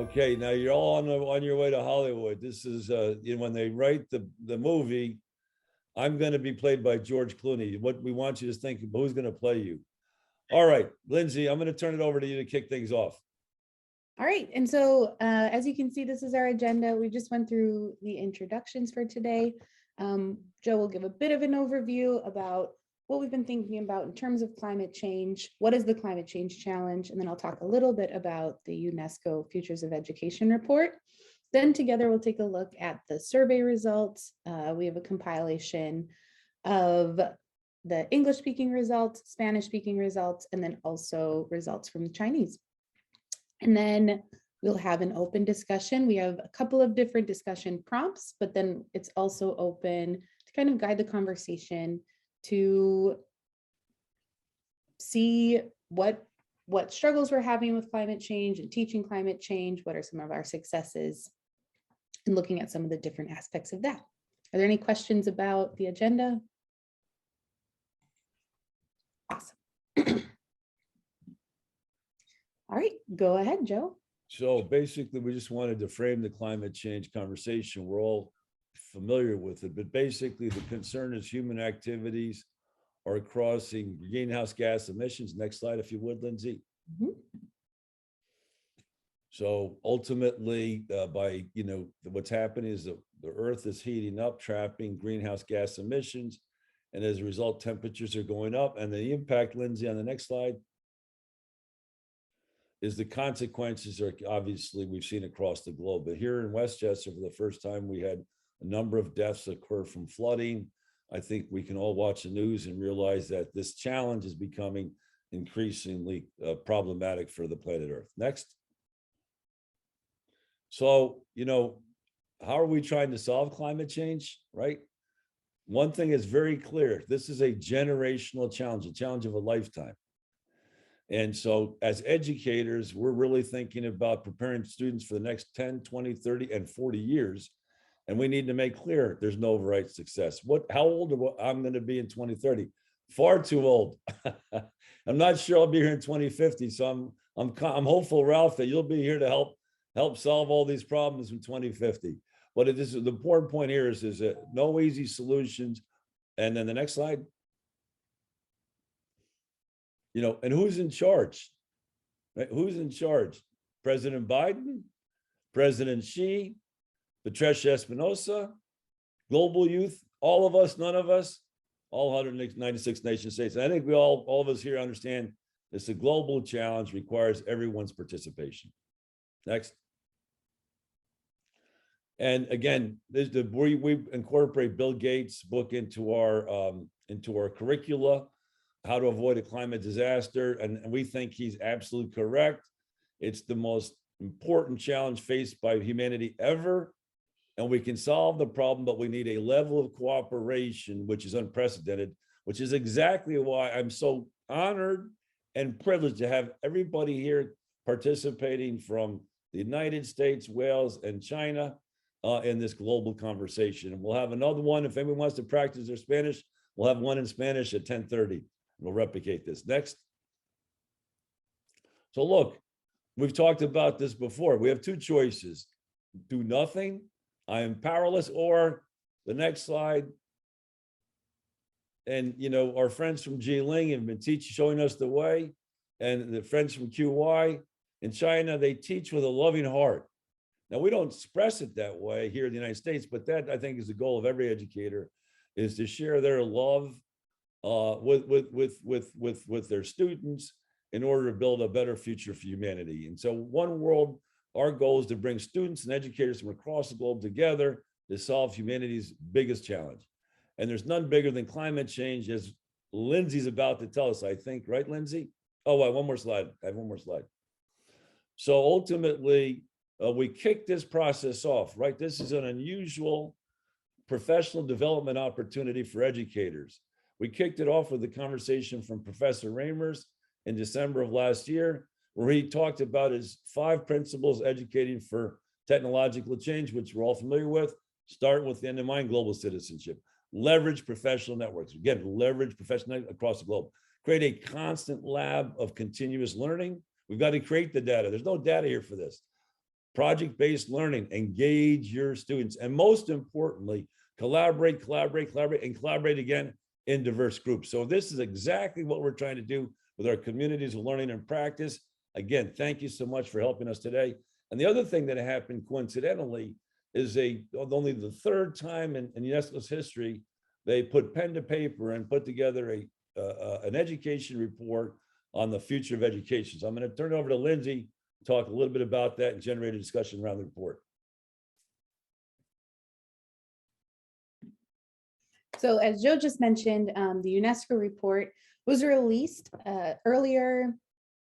Okay, now you're all on your way to Hollywood. This is when they write the movie, I'm going to be played by George Clooney. What we want you to think about who's going to play you. All right, Lindsay, I'm going to turn it over to you to kick things off. All right, and so as you can see, this is our agenda. We just went through the introductions for today. Joe will give a bit of an overview about what we've been thinking about in terms of climate change. What is the climate change challenge? And then I'll talk a little bit about the UNESCO Futures of Education report. Then together we'll take a look at the survey results. We have a compilation of the English-speaking results, Spanish-speaking results, and then also results from the Chinese. And then we'll have an open discussion. We have a couple of different discussion prompts, but then it's also open to kind of guide the conversation to see what struggles we're having with climate change and teaching climate change, what are some of our successes, and looking at some of the different aspects of that. Are there any questions about the agenda? Awesome. All right, go ahead, Joe. So basically, we just wanted to frame the climate change conversation. We're all familiar with it, but basically the concern is human activities are causing greenhouse gas emissions. Next slide, if you would, Lindsay. Mm-hmm. So ultimately, what's happening is that the Earth is heating up, trapping greenhouse gas emissions, and as a result, temperatures are going up. And the impact, Lindsay, on the next slide, is the consequences are obviously we've seen across the globe. But here in Westchester, for the first time, we had a number of deaths occur from flooding. I think we can all watch the news and realize that this challenge is becoming increasingly problematic for the planet Earth. Next. So, how are we trying to solve climate change, right? One thing is very clear. This is a generational challenge, a challenge of a lifetime. And so as educators, we're really thinking about preparing students for the next 10, 20, 30, and 40 years. And we need to make clear there's no overnight success. How old I'm going to be in 2030? Far too old. I'm not sure I'll be here in 2050. So I'm hopeful, Ralph, that you'll be here to help solve all these problems in 2050. But it is the important point here is that no easy solutions. And then the next slide. And who's in charge? Right? Who's in charge? President Biden, President Xi, Patricia Espinosa, global youth, all of us, none of us, all 196 nation states. And I think all of us here understand this. A global challenge requires everyone's participation. Next. And again, we incorporate Bill Gates' book into our curricula, How to Avoid a Climate Disaster. And we think he's absolutely correct. It's the most important challenge faced by humanity ever. And we can solve the problem, but we need a level of cooperation, which is unprecedented, which is exactly why I'm so honored and privileged to have everybody here participating from the United States, Wales, and China in this global conversation. And we'll have another one. If anyone wants to practice their Spanish, we'll have one in Spanish at 10:30. We'll replicate this. Next. So look, we've talked about this before. We have two choices. Do nothing, I am powerless, or the next slide. And our friends from Jiling have been showing us the way, and the friends from QY in China, they teach with a loving heart. Now, we don't express it that way here in the United States, but that I think is the goal of every educator, is to share their love with their students in order to build a better future for humanity. And so One World, our goal is to bring students and educators from across the globe together to solve humanity's biggest challenge. And there's none bigger than climate change, as Lindsay's about to tell us, I think, right, Lindsay? Oh, wait, one more slide. I have one more slide. So ultimately, we kick this process off, right? This is an unusual professional development opportunity for educators. We kicked it off with a conversation from Professor Ramers in December of last year, where he talked about his 5 principles educating for technological change, which we're all familiar with. Start with the end in mind, global citizenship. Leverage professional networks. Again, leverage professional networks across the globe. Create a constant lab of continuous learning. We've got to create the data. There's no data here for this. project-based learning, engage your students, and most importantly, collaborate, and collaborate again in diverse groups. So this is exactly what we're trying to do with our communities of learning and practice. Again, thank you so much for helping us today. And the other thing that happened coincidentally is only the third time in UNESCO's history, they put pen to paper and put together an education report on the future of education. So I'm going to turn it over to Lindsay, talk a little bit about that and generate a discussion around the report. So as Joe just mentioned, the UNESCO report was released earlier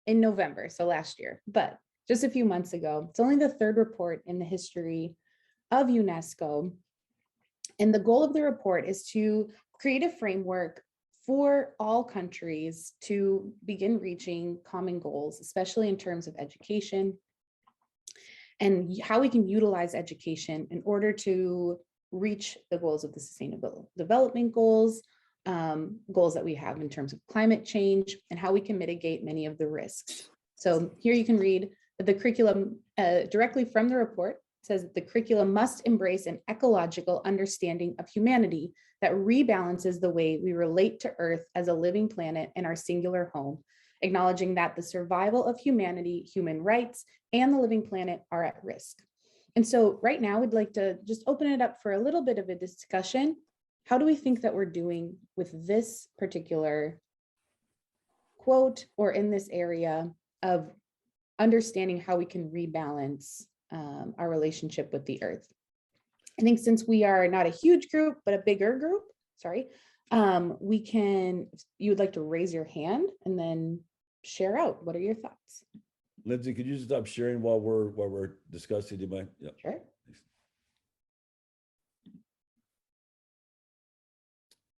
in November, so last year, but just a few months ago. It's only the third report in the history of UNESCO. And the goal of the report is to create a framework for all countries to begin reaching common goals, especially in terms of education and how we can utilize education in order to reach the goals of the Sustainable Development Goals, goals that we have in terms of climate change, and how we can mitigate many of the risks. So here you can read the curriculum directly from the report. It says that the curriculum must embrace an ecological understanding of humanity that rebalances the way we relate to Earth as a living planet and our singular home, acknowledging that the survival of humanity, human rights, and the living planet are at risk. And so right now, we'd like to just open it up for a little bit of a discussion. How do we think that we're doing with this particular quote or in this area of understanding how we can rebalance our relationship with the Earth? I think since we are not a huge group, but a bigger group, you would like to raise your hand and then share out. What are your thoughts? Lindsay, could you stop sharing while we're discussing? Do you mind? Yep. Sure.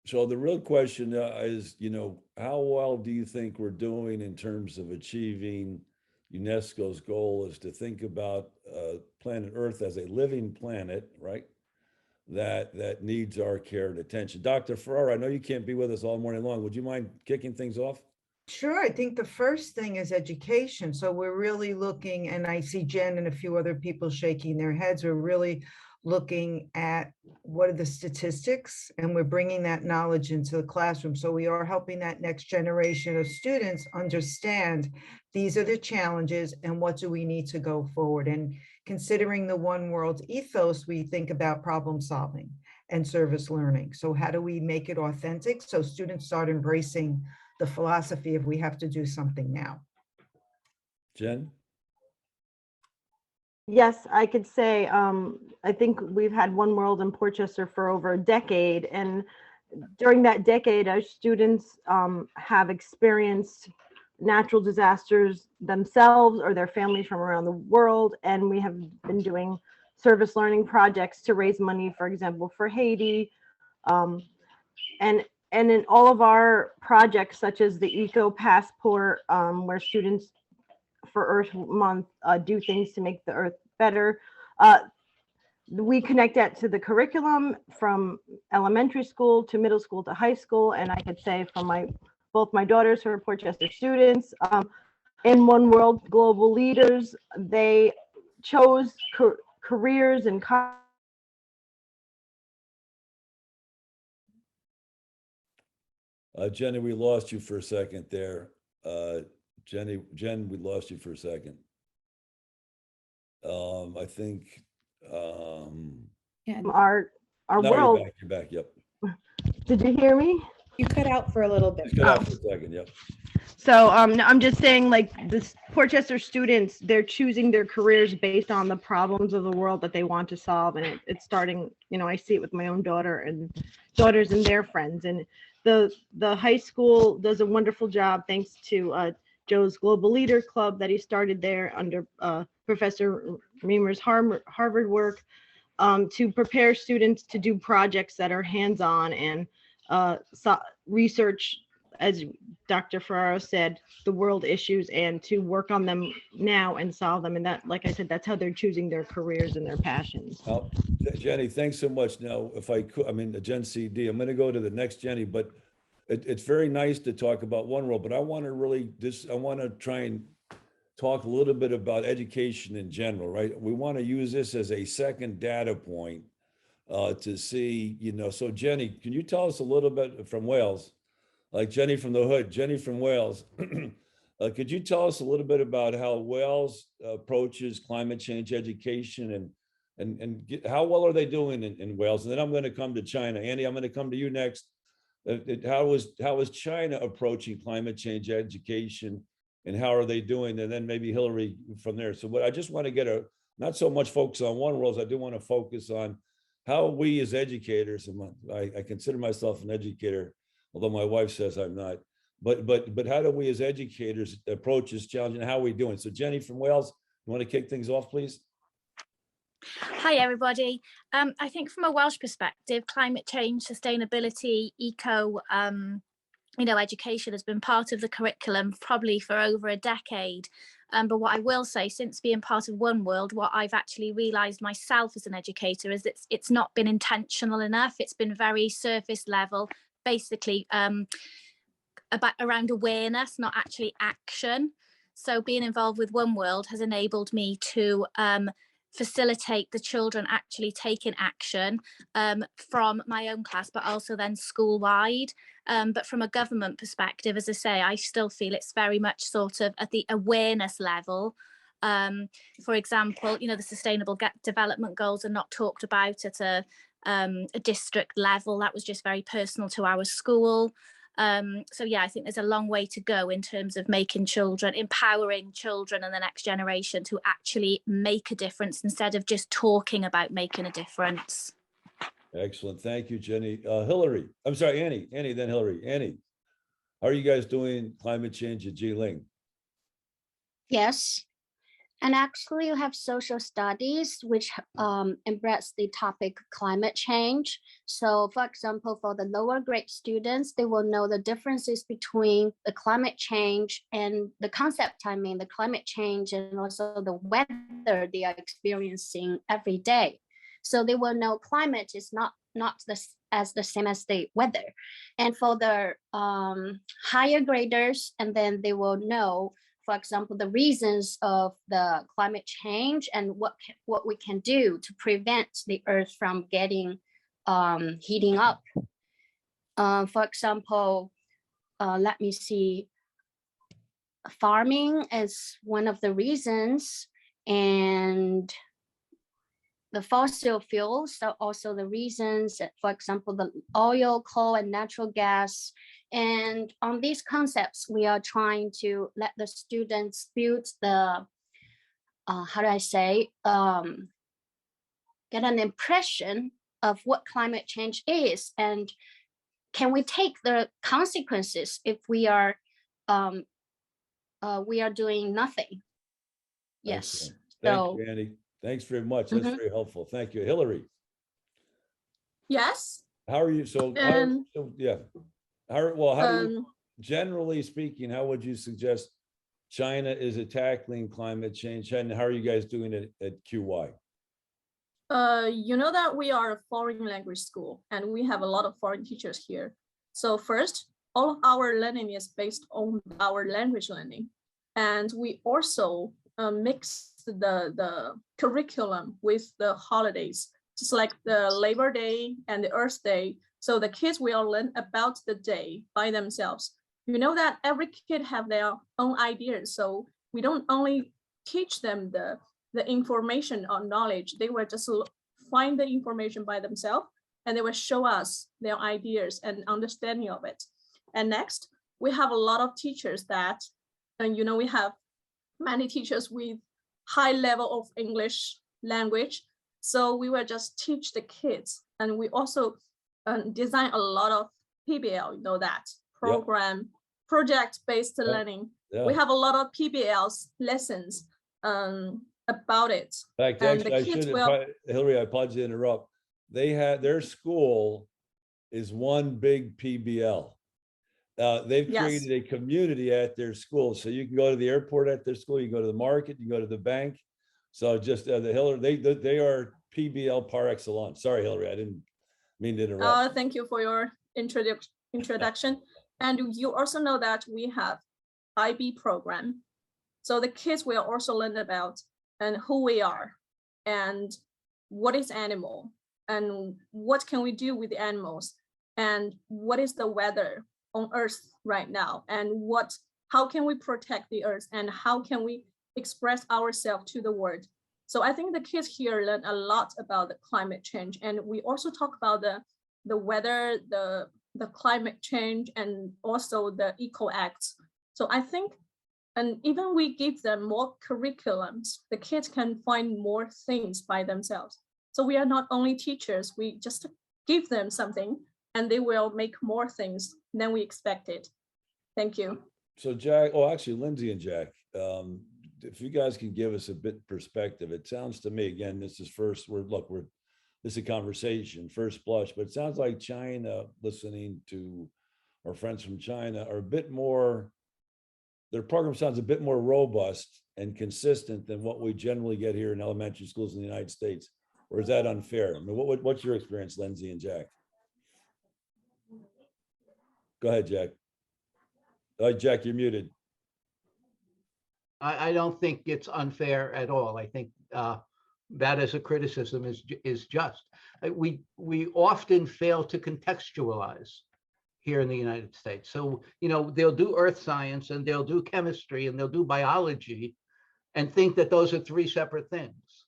So the real question is, how well do you think we're doing in terms of achieving UNESCO's goal is to think about planet Earth as a living planet, right? That needs our care and attention. Dr. Ferrara, I know you can't be with us all morning long. Would you mind kicking things off? Sure. I think the first thing is education. So we're really looking, and I see Jen and a few other people shaking their heads. We're really looking at what are the statistics, and we're bringing that knowledge into the classroom. So we are helping that next generation of students understand these are the challenges and what do we need to go forward. And considering the one world ethos, we think about problem solving and service learning. So how do we make it authentic so students start embracing the philosophy of we have to do something now? Jen? Yes, I could say, I think we've had One World in Portchester for over a decade. And during that decade, our students have experienced natural disasters themselves or their families from around the world. And we have been doing service learning projects to raise money, for example, for Haiti. And in all of our projects, such as the Eco Passport, where students for Earth Month do things to make the Earth better. We connect that to the curriculum from elementary school to middle school to high school. And I could say from both my daughters who are Portchester students, in One World Global Leaders, they chose careers and Jenny, we lost you for a second there. Jen, we lost you for a second. I think. Yeah, our Now world. You're back. Yep. Did you hear me? you cut out for a little bit. Just cut out for a second. Yep. So I'm just saying, like, this Portchester students, they're choosing their careers based on the problems of the world that they want to solve, and it's starting. I see it with my own daughter and daughters and their friends, and the high school does a wonderful job thanks to Joe's Global Leader Club that he started there under Professor Reamer's Harvard work to prepare students to do projects that are hands-on and research, as Dr. Ferraro said, the world issues and to work on them now and solve them. And that, like I said, that's how they're choosing their careers and their passions. Well, Jenny, thanks so much. Now, if I could, the Gen CD, I'm going to go to the next Jenny, but it's very nice to talk about One World, but I want to try and talk a little bit about education in general, right? We want to use this as a second data point to see, so Jenny, can you tell us a little bit from Wales, like Jenny from the hood, Jenny from Wales, could you tell us a little bit about how Wales approaches climate change education and how well are they doing in Wales? And then I'm going to come to China. Andy, I'm going to come to you next. How is China approaching climate change education and how are they doing? And then maybe Hillary from there. So what I just want to get not so much focus on one world, I do want to focus on how we as educators, and I consider myself an educator, although my wife says I'm not, but how do we as educators approach this challenge and how are we doing? So Jenny from Wales, you want to kick things off, please? Hi, everybody. I think from a Welsh perspective, climate change, sustainability, education has been part of the curriculum probably for over a decade. But what I will say, since being part of One World, what I've actually realised myself as an educator is that it's not been intentional enough. It's been very surface level, basically around awareness, not actually action. So being involved with One World has enabled me to facilitate the children actually taking action from my own class, but also then school-wide. But from a government perspective, as I say, I still feel it's very much sort of at the awareness level. For example, the Sustainable Development Goals are not talked about at a district level. That was just very personal to our school. So yeah, I think there's a long way to go in terms of empowering children and the next generation to actually make a difference instead of just talking about making a difference. Excellent. Thank you, Jenny. Hillary, I'm sorry, Annie, then Hillary. Annie, how are you guys doing climate change at Jiling? Yes. And actually you have social studies, which embrace the topic climate change. So for example, for the lower grade students, they will know the differences between the climate change and the concept, the climate change and also the weather they are experiencing every day. So they will know climate is not the same as the weather. And for the higher graders, and then they will know, for example, the reasons of the climate change and what we can do to prevent the earth from getting heating up. For example, let me see, farming is one of the reasons, and the fossil fuels are also the reasons, for example, the oil, coal, and natural gas. And on these concepts, we are trying to let the students build the, get an impression of what climate change is, and can we take the consequences if we are doing nothing. Yes. Excellent. Thank you, Annie. Thanks very much. That's very helpful. Thank you. Hillary. Yes. How are you? Yeah. How do you, generally speaking, how would you suggest China is tackling climate change? And how are you guys doing it at QY? You know that we are a foreign language school and we have a lot of foreign teachers here. So first, all of our learning is based on our language learning. And we also mix the curriculum with the holidays, just like the Labor Day and the Earth Day. So the kids will learn about the day by themselves. You know that every kid have their own ideas. So we don't only teach them the information or knowledge, they will just find the information by themselves and they will show us their ideas and understanding of it. And next, we have a lot of teachers that, and we have many teachers with high level of English language. So we will just teach the kids. And we also design a lot of PBL, that program, project-based learning. We have a lot of PBL's lessons about it. In fact, actually, Hillary, I apologize to interrupt. Their school is one big PBL. They've created a community at their school. So you can go to the airport at their school, you can go to the market, you can go to the bank. So just Hillary, they are PBL par excellence. Sorry, Hillary, I didn't mean to interrupt. Thank you for your introduction. And you also know that we have IB program. So the kids will also learn about and who we are and what is animal and what can we do with the animals and what is the weather on Earth right now and how can we protect the Earth and how can we express ourselves to the world. So I think the kids here learn a lot about the climate change, and we also talk about the weather, the climate change, and also the eco acts. So I think, and even we give them more curriculums, the kids can find more things by themselves. So we are not only teachers, we just give them something and they will make more things than we expected. Thank you. So Jack, oh, actually Lindsay and Jack, if you guys can give us a bit perspective, it sounds to me, again, this is first, this is a conversation, first blush, but it sounds like China, listening to our friends from China, are a bit more, their program sounds a bit more robust and consistent than what we generally get here in elementary schools in the United States. Or is that unfair? I mean, what's your experience, Lindsay and Jack? Go ahead, Jack. Jack, you're muted. I don't think it's unfair at all. I think that as a criticism is just. We often fail to contextualize here in the United States. So, they'll do earth science and they'll do chemistry and they'll do biology and think that those are three separate things,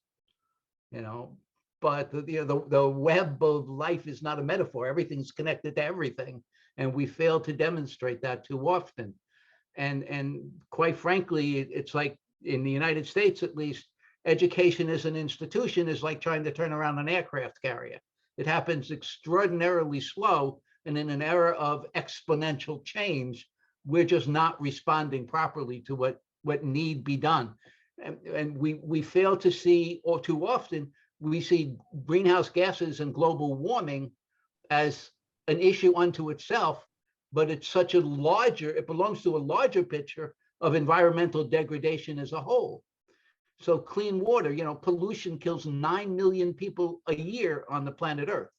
but the web of life is not a metaphor. Everything's connected to everything. And we fail to demonstrate that too often. And quite frankly, it's like in the United States, at least, education as an institution is like trying to turn around an aircraft carrier. It happens extraordinarily slow. And in an era of exponential change, we're just not responding properly to what need be done. And we fail to see, or too often, we see greenhouse gases and global warming as an issue unto itself, but it's it belongs to a larger picture of environmental degradation as a whole. So clean water, pollution kills 9 million people a year on the planet Earth,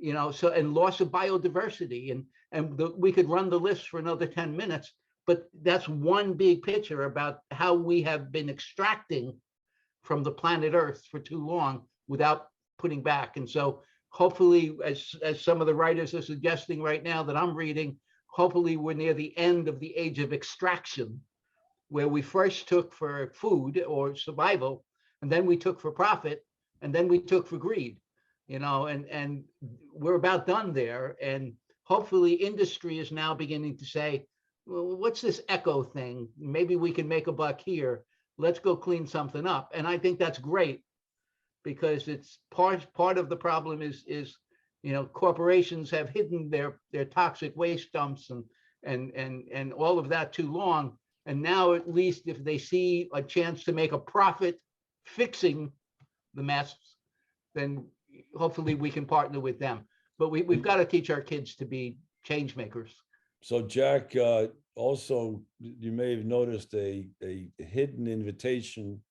and loss of biodiversity. And we could run the list for another 10 minutes, but that's one big picture about how we have been extracting from the planet Earth for too long without putting back. And so hopefully, as some of the writers are suggesting right now that I'm reading, hopefully we're near the end of the age of extraction, where we first took for food or survival, and then we took for profit, and then we took for greed, and we're about done there. And hopefully industry is now beginning to say, well, what's this eco thing? Maybe we can make a buck here. Let's go clean something up. And I think that's great, because it's part of the problem is corporations have hidden their toxic waste dumps and all of that too long. And now, at least if they see a chance to make a profit fixing the mess, then hopefully we can partner with them. But we've got to teach our kids to be change makers. So Jack, also, you may have noticed a hidden invitation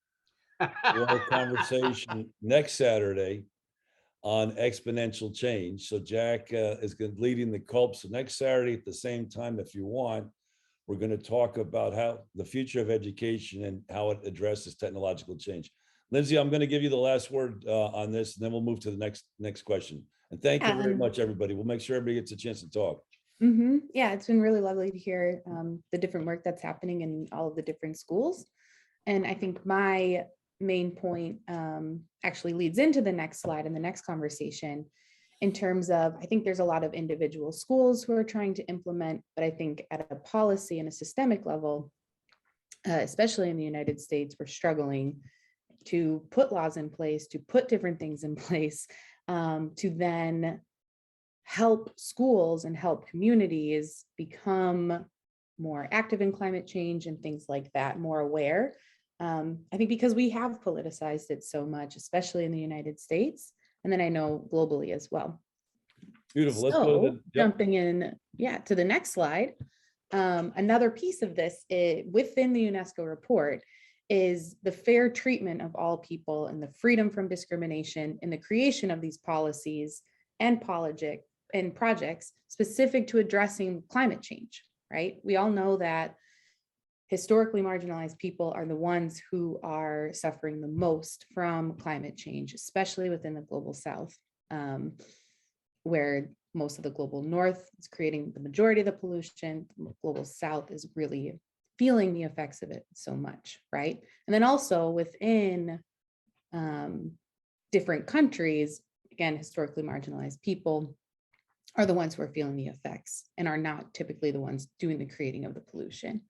for our conversation next Saturday on exponential change. So Jack is leading the COLP. So next Saturday at the same time, if you want, we're going to talk about how the future of education and how it addresses technological change. Lindsay, I'm going to give you the last word on this, and then we'll move to the next question. And thank you very much, everybody. We'll make sure everybody gets a chance to talk. Yeah, it's been really lovely to hear the different work that's happening in all of the different schools. And I think my main point actually leads into the next slide and the next conversation, in terms of, I think there's a lot of individual schools who are trying to implement, but I think at a policy and a systemic level, especially in the United States, we're struggling to put laws in place, to put different things in place, to then help schools and help communities become more active in climate change and things like that, more aware. I think because we have politicized it so much, especially in the United States, and then I know globally as well. Beautiful. Let's So, go to jumping in, to the next slide. Another piece of this within the UNESCO report is the fair treatment of all people and the freedom from discrimination in the creation of these policies and projects specific to addressing climate change, right? We all know that historically marginalized people are the ones who are suffering the most from climate change, especially within the global South, where most of the global North is creating the majority of the pollution. The global South is really feeling the effects of it so much, right? And then also within different countries, again, historically marginalized people are the ones who are feeling the effects and are not typically the ones doing the creating of the pollution.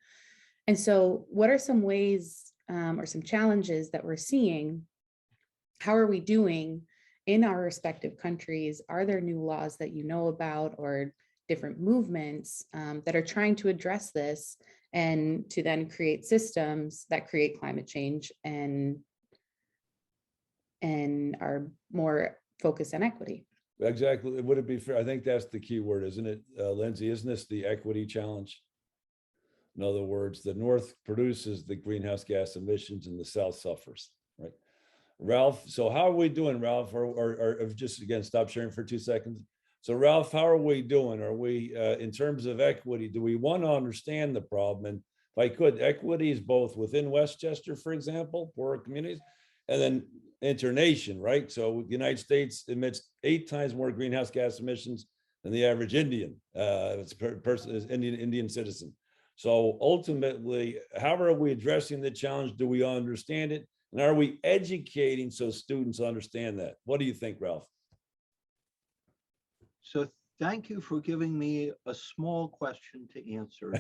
And so what are some ways or some challenges that we're seeing? How are we doing in our respective countries? Are there new laws that you know about or different movements that are trying to address this and to then create systems that create climate change and are more focused on equity? Exactly. Would it be fair? I think that's the key word, isn't it, Lindsay? Isn't this the equity challenge? In other words, the North produces the greenhouse gas emissions and the South suffers, right? Ralph, so how are we doing, Ralph? Or just again, stop sharing for 2 seconds. So Ralph, how are we doing? Are we, in terms of equity, do we want to understand the problem? And if I could, equity is both within Westchester, for example, poorer communities, and then internation, right? So the United States emits 8 times more greenhouse gas emissions than the average Indian person is Indian citizen. So ultimately, how are we addressing the challenge? Do we understand it? And are we educating so students understand that? What do you think, Ralph? So thank you for giving me a small question to answer.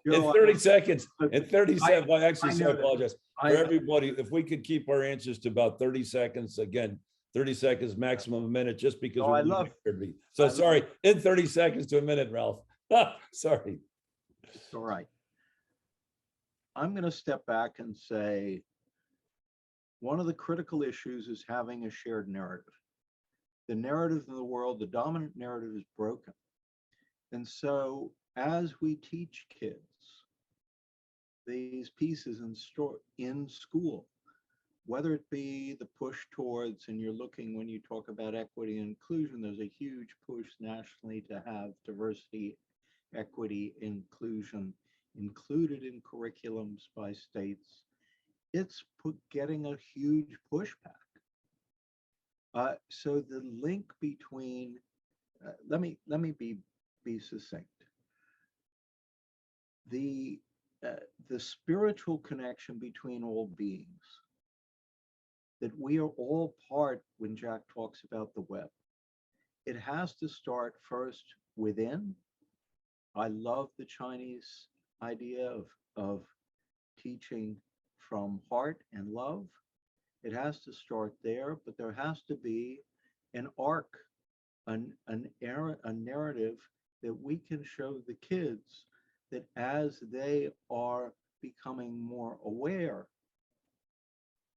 In 30 seconds, in 30 seconds, well, actually, so I know that. apologize. For everybody, if we could keep our answers to about 30 seconds, again, 30 seconds, maximum a minute, just because. No, I love. So sorry, in 30 seconds to a minute, Ralph. Sorry. It's all right. I'm going to step back and say, one of the critical issues is having a shared narrative. The narrative in the world, the dominant narrative, is broken. And so as we teach kids these pieces in school, whether it be the push towards, and you're looking, when you talk about equity and inclusion, there's a huge push nationally to have diversity, equity, inclusion included in curriculums by states. It's getting a huge pushback. So the link between, let me be succinct. The spiritual connection between all beings, that we are all part, when Jack talks about the web, it has to start first within. I love the Chinese idea of teaching from heart and love. It has to start there, but there has to be an arc, a narrative that we can show the kids, that as they are becoming more aware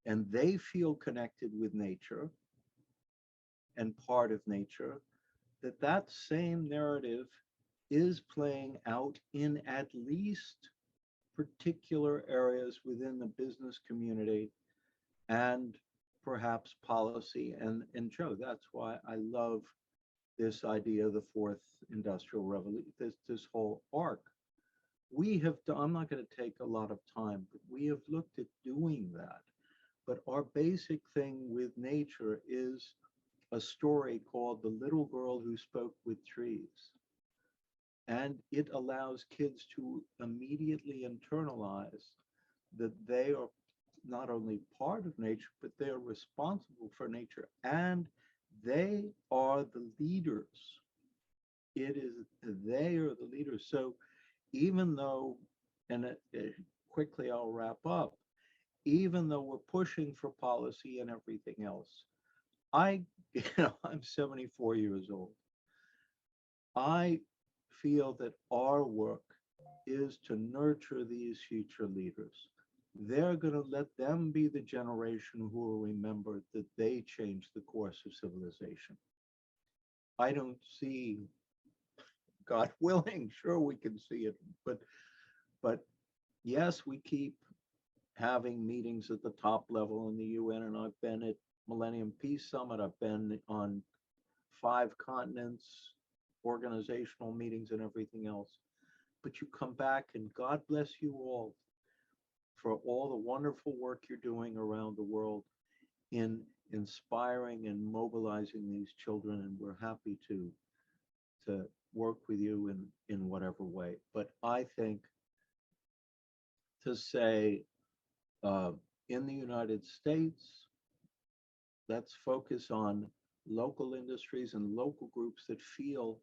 and they feel connected with nature and part of nature, that that same narrative is playing out in at least particular areas within the business community and perhaps policy. And Joe, that's why I love this idea of the fourth industrial revolution, this whole arc. We have done, I'm not going to take a lot of time, but we have looked at doing that. But our basic thing with nature is a story called The Little Girl Who Spoke with Trees. And it allows kids to immediately internalize that they are not only part of nature, but they are responsible for nature, and they are the leaders. It is, they are the leaders. So even though, and quickly I'll wrap up, even though we're pushing for policy and everything else, I'm 74 years old. I feel that our work is to nurture these future leaders. They're going to let them be the generation who will remember that they changed the course of civilization. I don't see, God willing, sure we can see it, but yes, we keep having meetings at the top level in the UN, and I've been at Millennium Peace Summit, I've been on 5 continents, organizational meetings and everything else. But you come back and God bless you all for all the wonderful work you're doing around the world in inspiring and mobilizing these children. And we're happy to work with you in whatever way. But I think to say in the United States, let's focus on local industries and local groups that feel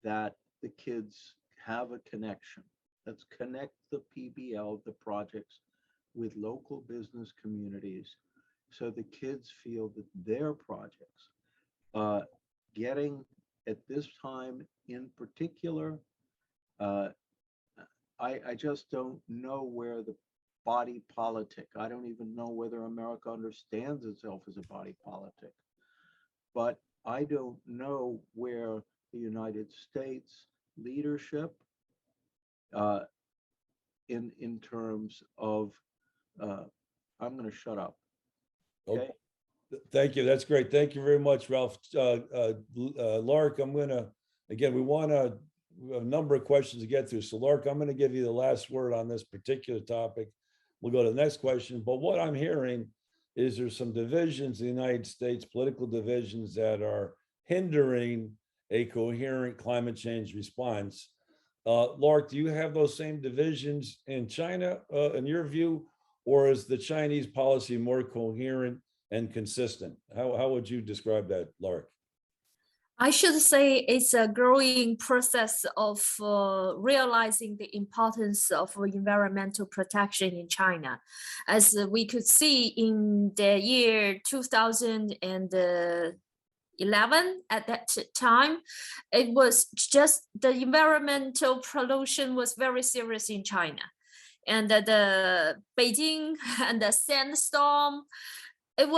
that the kids have a connection. Let's connect the PBL, the projects, with local business communities so the kids feel that their projects getting at this time in particular, I just don't know where the body politic, I don't even know whether America understands itself as a body politic, but I don't know where the United States leadership in terms of, I'm going to shut up. Okay. Thank you. That's great. Thank you very much, Ralph. Lark, I'm going to, again, we want a number of questions to get through. So Lark, I'm going to give you the last word on this particular topic. We'll go to the next question. But what I'm hearing is there's some divisions in the United States, political divisions that are hindering a coherent climate change response. Lark, do you have those same divisions in China, in your view, or is the Chinese policy more coherent and consistent? How would you describe that, Lark? I should say it's a growing process of realizing the importance of environmental protection in China. As we could see in the year 2011, at that time, it was just the environmental pollution was very serious in China. And the Beijing and the sandstorm, it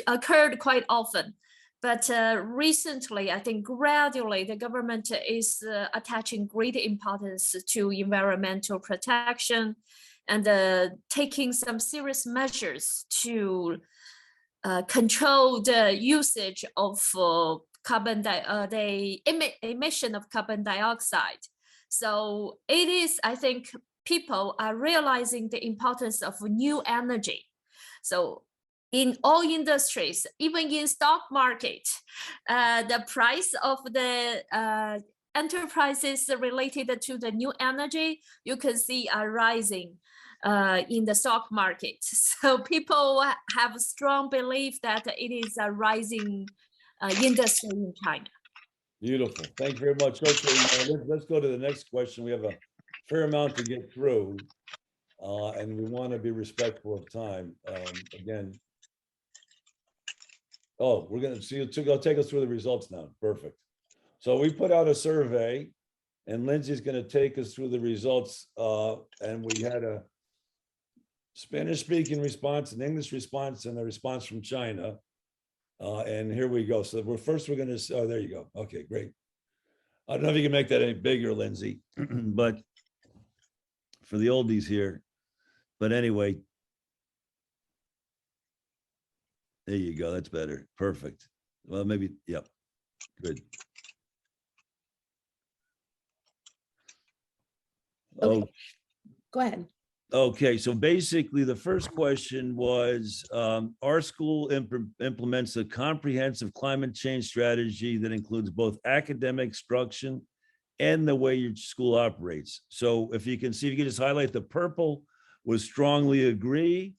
occurred quite often. But recently, I think gradually the government is attaching great importance to environmental protection and taking some serious measures to control the usage of the emission of carbon dioxide. So it is, I think, people are realizing the importance of new energy. So in all industries, even in stock market, the price of the enterprises related to the new energy, you can see are rising in the stock market. So people have a strong belief that it is a rising industry in China. Beautiful. Thank you very much. Okay, let's go to the next question. We have a fair amount to get through, and we want to be respectful of time. Again, oh, we're going to see. I'll take us through the results now. Perfect. So we put out a survey, and Lindsay's going to take us through the results. And we had a Spanish-speaking response, an English response, and a response from China. And here we go. So we're going to, oh, there you go. Okay, great. I don't know if you can make that any bigger, Lindsay, but for the oldies here. But anyway, there you go. That's better. Perfect. Well, maybe, yep. Good. Okay. Go ahead. Okay, so basically the first question was, our school implements a comprehensive climate change strategy that includes both academic instruction and the way your school operates. So if you can see, if you can just highlight the purple was strongly agree.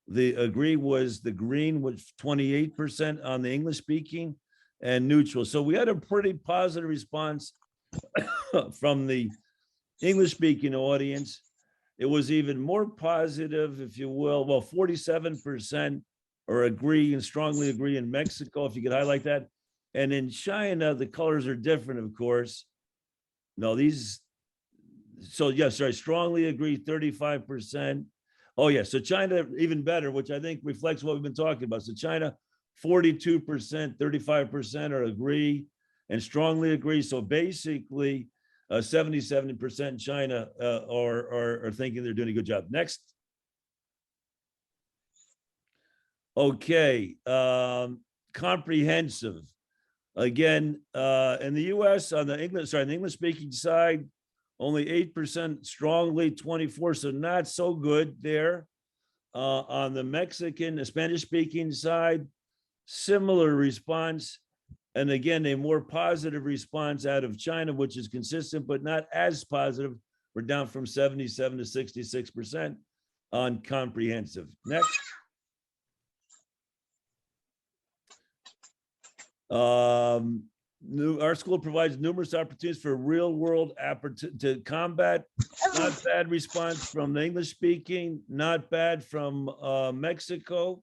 The agree was the green was 28% on the English speaking and neutral. So we had a pretty positive response from the English speaking audience. It was even more positive, if you will. Well, 47% are agree and strongly agree in Mexico, if you could highlight that. And in China, the colors are different, of course. No, these, so yes, sorry, strongly agree, 35%. Oh yeah, so China, even better, which I think reflects what we've been talking about. So China, 42%, 35% are agree and strongly agree. So basically, 70% in China are thinking they're doing a good job. Next. Okay, comprehensive. Again, in the US on the English speaking side, only 8% strongly, 24, so not so good there. On the Mexican, the Spanish speaking side, similar response. And again, a more positive response out of China, which is consistent, but not as positive. We're down from 77 to 66% on comprehensive. Next. Our school provides numerous opportunities for real world to combat. Not bad response from the English speaking, not bad from Mexico,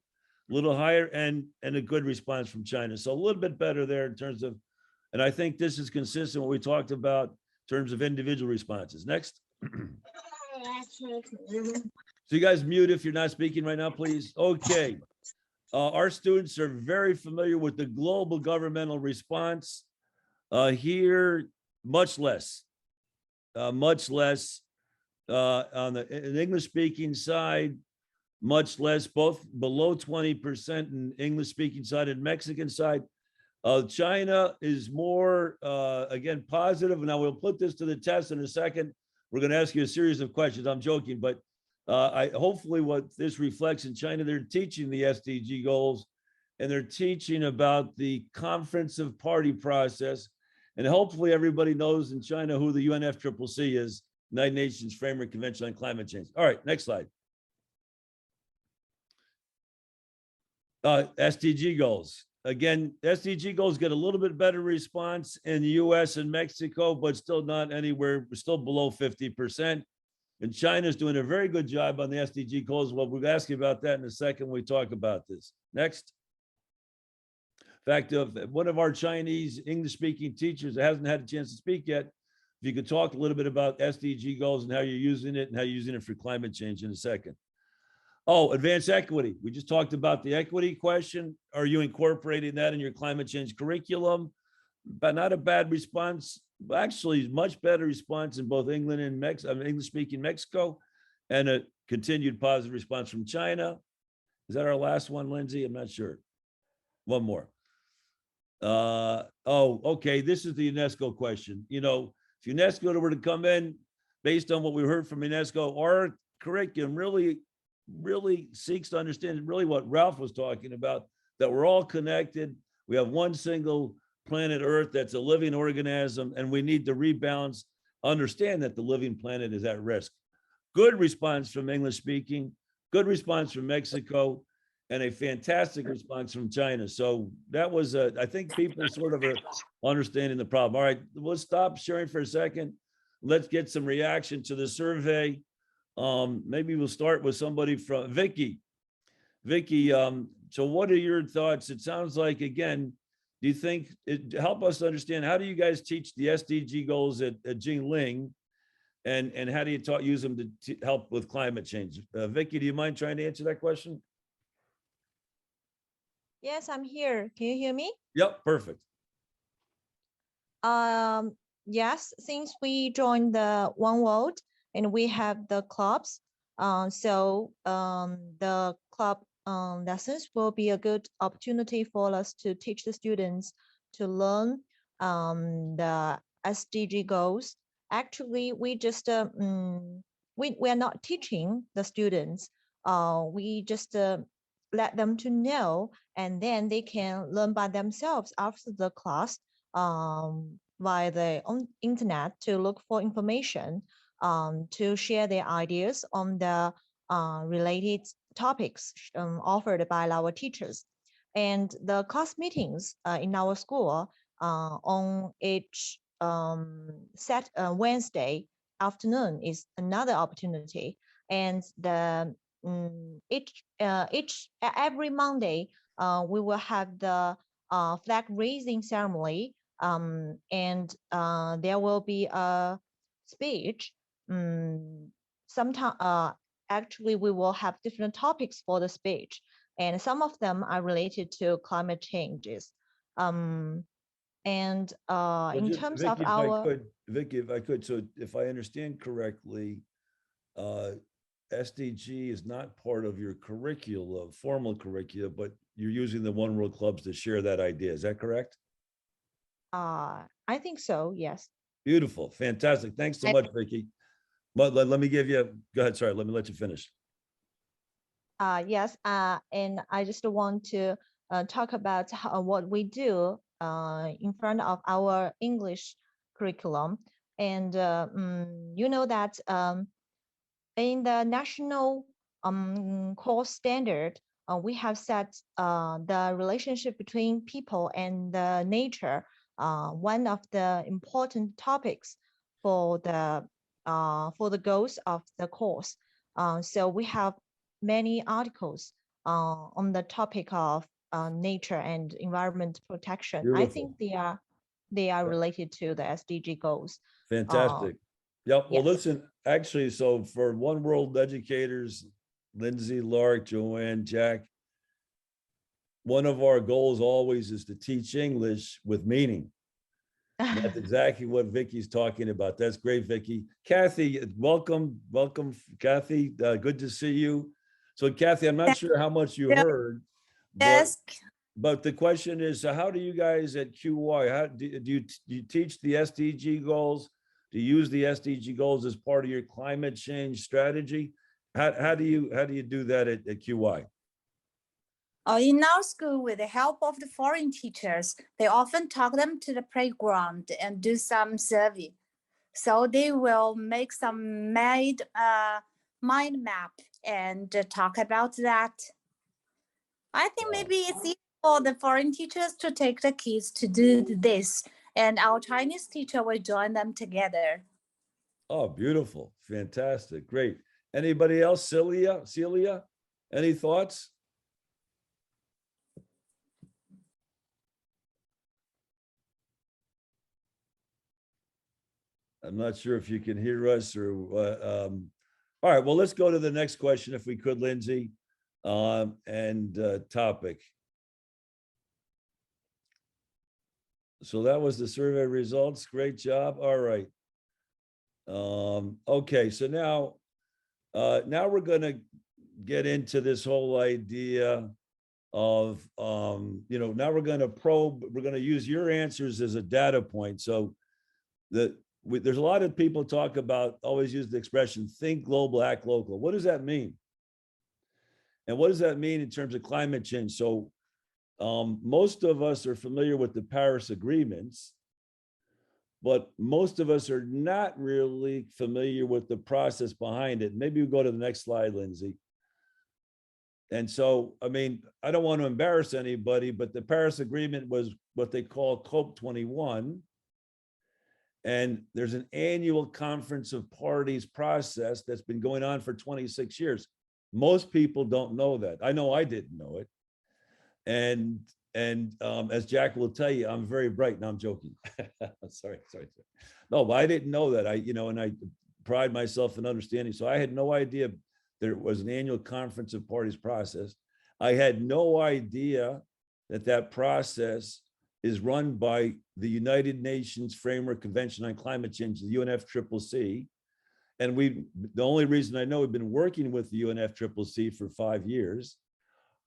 a little higher, and a good response from China. So a little bit better there in terms of, and I think this is consistent with what we talked about in terms of individual responses. Next. So you guys mute if you're not speaking right now, please. Okay. Our students are very familiar with the global governmental response. Here, much less on the English speaking side, much less, both below 20% in English speaking side and Mexican side. China is more, again, positive. Now we'll put this to the test in a second. We're going to ask you a series of questions. I'm joking, but hopefully what this reflects in China, they're teaching the SDG goals and they're teaching about the conference of party process. And hopefully everybody knows in China who the UNFCCC is, United Nations Framework Convention on Climate Change. All right, next slide. SDG goals. Again, SDG goals get a little bit better response in the US and Mexico, but still not anywhere, we're still below 50%. And China's doing a very good job on the SDG goals. Well, we'll ask you about that in a second when we talk about this. Next. In fact, one of our Chinese English-speaking teachers that hasn't had a chance to speak yet, if you could talk a little bit about SDG goals and how you're using it and how you're using it for climate change in a second. Oh, advanced equity. We just talked about the equity question. Are you incorporating that in your climate change curriculum? But not a bad response. Actually, much better response in both England and English-speaking Mexico, and a continued positive response from China. Is that our last one, Lindsay? I'm not sure. One more. Okay. This is the UNESCO question. You know, if UNESCO were to come in, based on what we heard from UNESCO, our curriculum really seeks to understand really what Ralph was talking about, that we're all connected. We have one single planet Earth that's a living organism, and we need to rebalance, understand that the living planet is at risk. Good response from English speaking, good response from Mexico, and a fantastic response from China. So that was, I think people sort of are understanding the problem. All right, we'll stop sharing for a second. Let's get some reaction to the survey. Maybe we'll start with somebody from Vicky. Vicky, so what are your thoughts? It sounds like, again, do you think help us understand, how do you guys teach the SDG goals at Jingling, and how do you use them to help with climate change? Vicky, do you mind trying to answer that question? Yes, I'm here. Can you hear me? Yep, perfect. Yes, since we joined the One World and we have the clubs, the club lessons will be a good opportunity for us to teach the students to learn the SDG goals. Actually, we just we are not teaching the students. We just let them to know, and then they can learn by themselves after the class via the internet to look for information, to share their ideas on the related topics offered by our teachers. And the class meetings in our school on each Wednesday afternoon is another opportunity. And the every Monday we will have the flag raising ceremony, and there will be a speech. Sometimes actually we will have different topics for the speech, and some of them are related to climate changes. In terms Vicky, of our Vicky, if I could, so if I understand correctly, SDG is not part of your curriculum, formal curricula, but you're using the One World clubs to share that idea. Is that correct? I think so, yes. Beautiful, fantastic. Thanks so much, Vicky. But let me give you, go ahead, sorry, let me let you finish. Yes, and I just want to talk about what we do in front of our English curriculum. And you know that in the national course standard, we have set the relationship between people and nature, one of the important topics for the goals of the course. So we have many articles on the topic of nature and environment protection. I think Beautiful. they are Yeah. related to the SDG goals. Fantastic. Yep. Well, yes. listen, actually, so for One World educators, Lindsay, Lark, Joanne, Jack, one of our goals always is to teach English with meaning. And that's exactly what Vicky's talking about. That's great, Vicky. Kathy, welcome, Kathy. Good to see you. So, Kathy, I'm not sure how much you heard, Yes. but the question is, so how do you guys at QY, how do you teach the SDG goals? Do you use the SDG goals as part of your climate change strategy? How do you do that at QY? In our school, with the help of the foreign teachers, they often talk them to the playground and do some survey. So they will make some mind map and talk about that. I think maybe it's easy for the foreign teachers to take the kids to do this, and our Chinese teacher will join them together. Oh, beautiful. Fantastic. Great. Anybody else? Celia, any thoughts? I'm not sure if you can hear us or all right, well, let's go to the next question if we could, Lindsay, and topic. So that was the survey results. Great job. All right. Okay, so now we're going to get into this whole idea of now we're going to probe, we're going to use your answers as a data point. So there's a lot of people talk about, always use the expression, think global, act local. What does that mean? And what does that mean in terms of climate change? So most of us are familiar with the Paris agreements, but most of us are not really familiar with the process behind it. Maybe we go to the next slide, Lindsay. And so, I mean, I don't want to embarrass anybody, but the Paris Agreement was what they call COP 21. And there's an annual conference of parties process that's been going on for 26 years. Most people don't know that. I know I didn't know it. And as Jack will tell you, I'm very bright. No, I'm joking. sorry. No, but I didn't know that. And I pride myself in understanding. So I had no idea there was an annual conference of parties process. I had no idea that process is run by the United Nations Framework Convention on Climate Change, the UNFCCC. And the only reason I know we've been working with the UNFCCC for 5 years.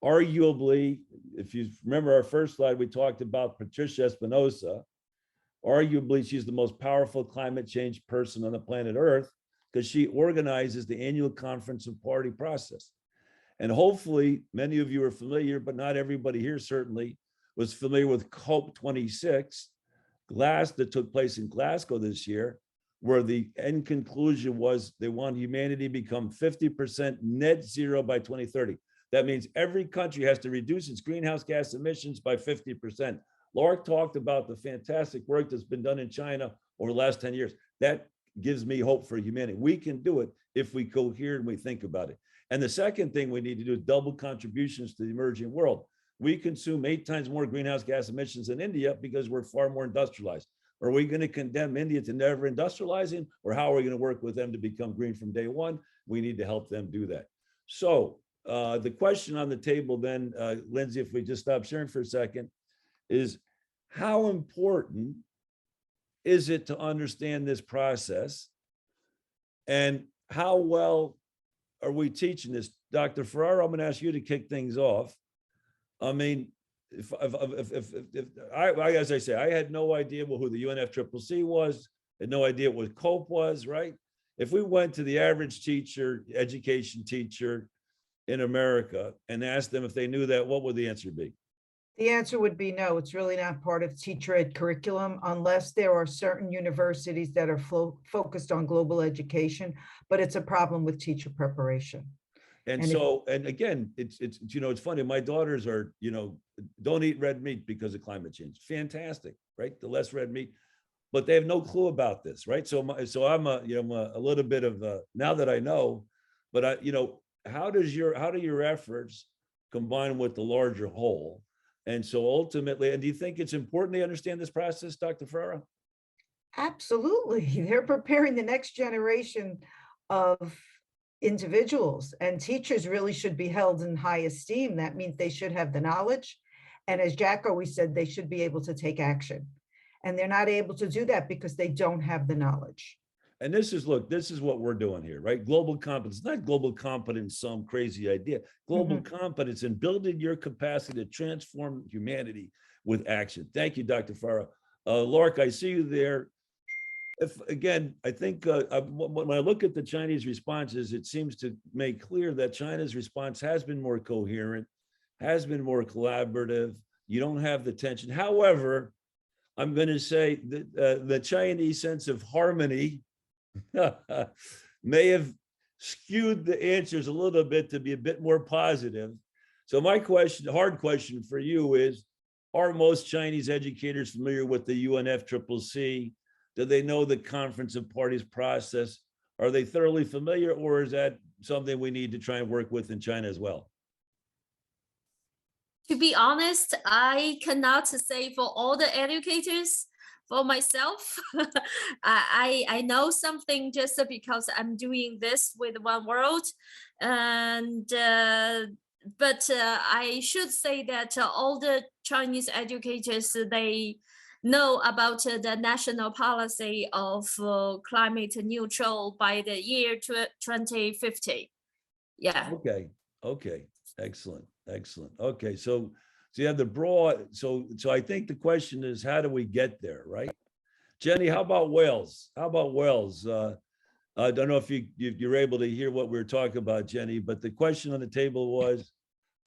Arguably, if you remember our first slide, we talked about Patricia Espinosa. Arguably, she's the most powerful climate change person on the planet Earth because she organizes the annual conference of party process. And hopefully, many of you are familiar, but not everybody here certainly was familiar with COP 26, that took place in Glasgow this year, where the end conclusion was they want humanity to become 50% net zero by 2030. That means every country has to reduce its greenhouse gas emissions by 50%. Lark talked about the fantastic work that's been done in China over the last 10 years. That gives me hope for humanity. We can do it if we cohere and we think about it. And the second thing we need to do is double contributions to the emerging world. We consume 8 times more greenhouse gas emissions than India because we're far more industrialized. Are we going to condemn India to never industrializing, or how are we going to work with them to become green from day one? We need to help them do that. So the question on the table then, Lindsay, if we just stop sharing for a second, is how important is it to understand this process, and how well are we teaching this? Dr. Ferraro, I'm going to ask you to kick things off. I mean, as I say, I had no idea who the UNFCCC was, had no idea what COLP was, right? If we went to the average teacher, education teacher in America and asked them if they knew that, what would the answer be? The answer would be no, it's really not part of teacher ed curriculum unless there are certain universities that are focused on global education, but it's a problem with teacher preparation. And And if- so, and again, it's it's funny. My daughters are, don't eat red meat because of climate change. Fantastic, right? The less red meat, but they have no clue about this, right? So, I'm a little bit of now that I know, but how do your efforts combine with the larger whole? And so ultimately, and do you think it's important they understand this process, Dr. Ferrara? Absolutely. They're preparing the next generation of individuals, and teachers really should be held in high esteem. That means they should have the knowledge. And as Jack always said, they should be able to take action. And they're not able to do that because they don't have the knowledge. And this is what we're doing here, right? Global competence, not global competence, some crazy idea. Global competence in building your capacity to transform humanity with action. Thank you, Dr. Farah. Lark, I see you there. I think when I look at the Chinese responses, it seems to make clear that China's response has been more coherent, has been more collaborative. You don't have the tension. However, I'm going to say that the Chinese sense of harmony may have skewed the answers a little bit to be a bit more positive. So my hard question for you is, are most Chinese educators familiar with the UNFCCC? Do they know the Conference of Parties process? Are they thoroughly familiar, or is that something we need to try and work with in China as well? To be honest, I cannot say for all the educators. For myself, I know something just because I'm doing this with One World, and but I should say that all the Chinese educators, they know about the national policy of climate neutral by the year 2050. Yeah. Okay, excellent. Okay, so you have the broad, so I think the question is, how do we get there, right? Jenny, how about Wales? I don't know if you're able to hear what we were talking about, Jenny, but the question on the table was,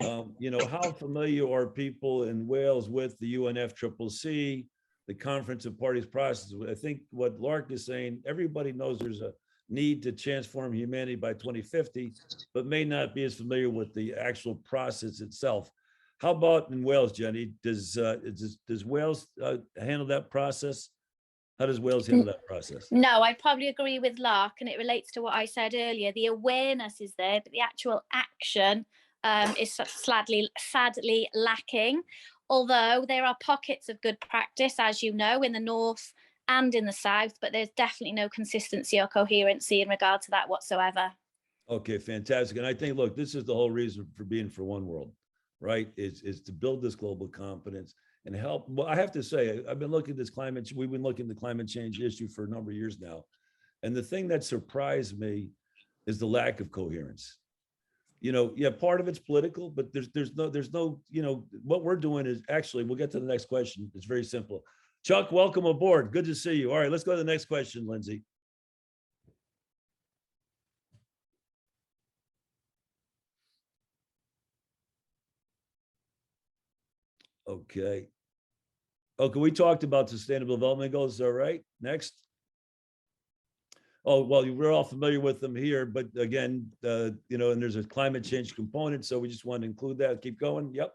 how familiar are people in Wales with the UNFCCC, the Conference of Parties process? I think what Lark is saying, everybody knows there's a need to transform humanity by 2050, but may not be as familiar with the actual process itself. How about in Wales, Jenny? Does Wales handle that process? How does Wales handle that process? No, I probably agree with Lark, and it relates to what I said earlier. The awareness is there, but the actual action is sadly lacking. Although there are pockets of good practice, as you know, in the north and in the south, but there's definitely no consistency or coherency in regard to that whatsoever. Okay, fantastic. And I think, look, this is the whole reason for being for One World, right? Is to build this global competence and help. Well, I have to say, I've been looking at this we've been looking at the climate change issue for a number of years now. And the thing that surprised me is the lack of coherence. Part of it's political, but there's no, what we're doing is actually, we'll get to the next question. It's very simple. Chuck, welcome aboard. Good to see you. All right, let's go to the next question, Lindsay. Okay. We talked about sustainable development goals. All right, next. Oh, well, we're all familiar with them here, but again, and there's a climate change component, so we just want to include that. Keep going. Yep.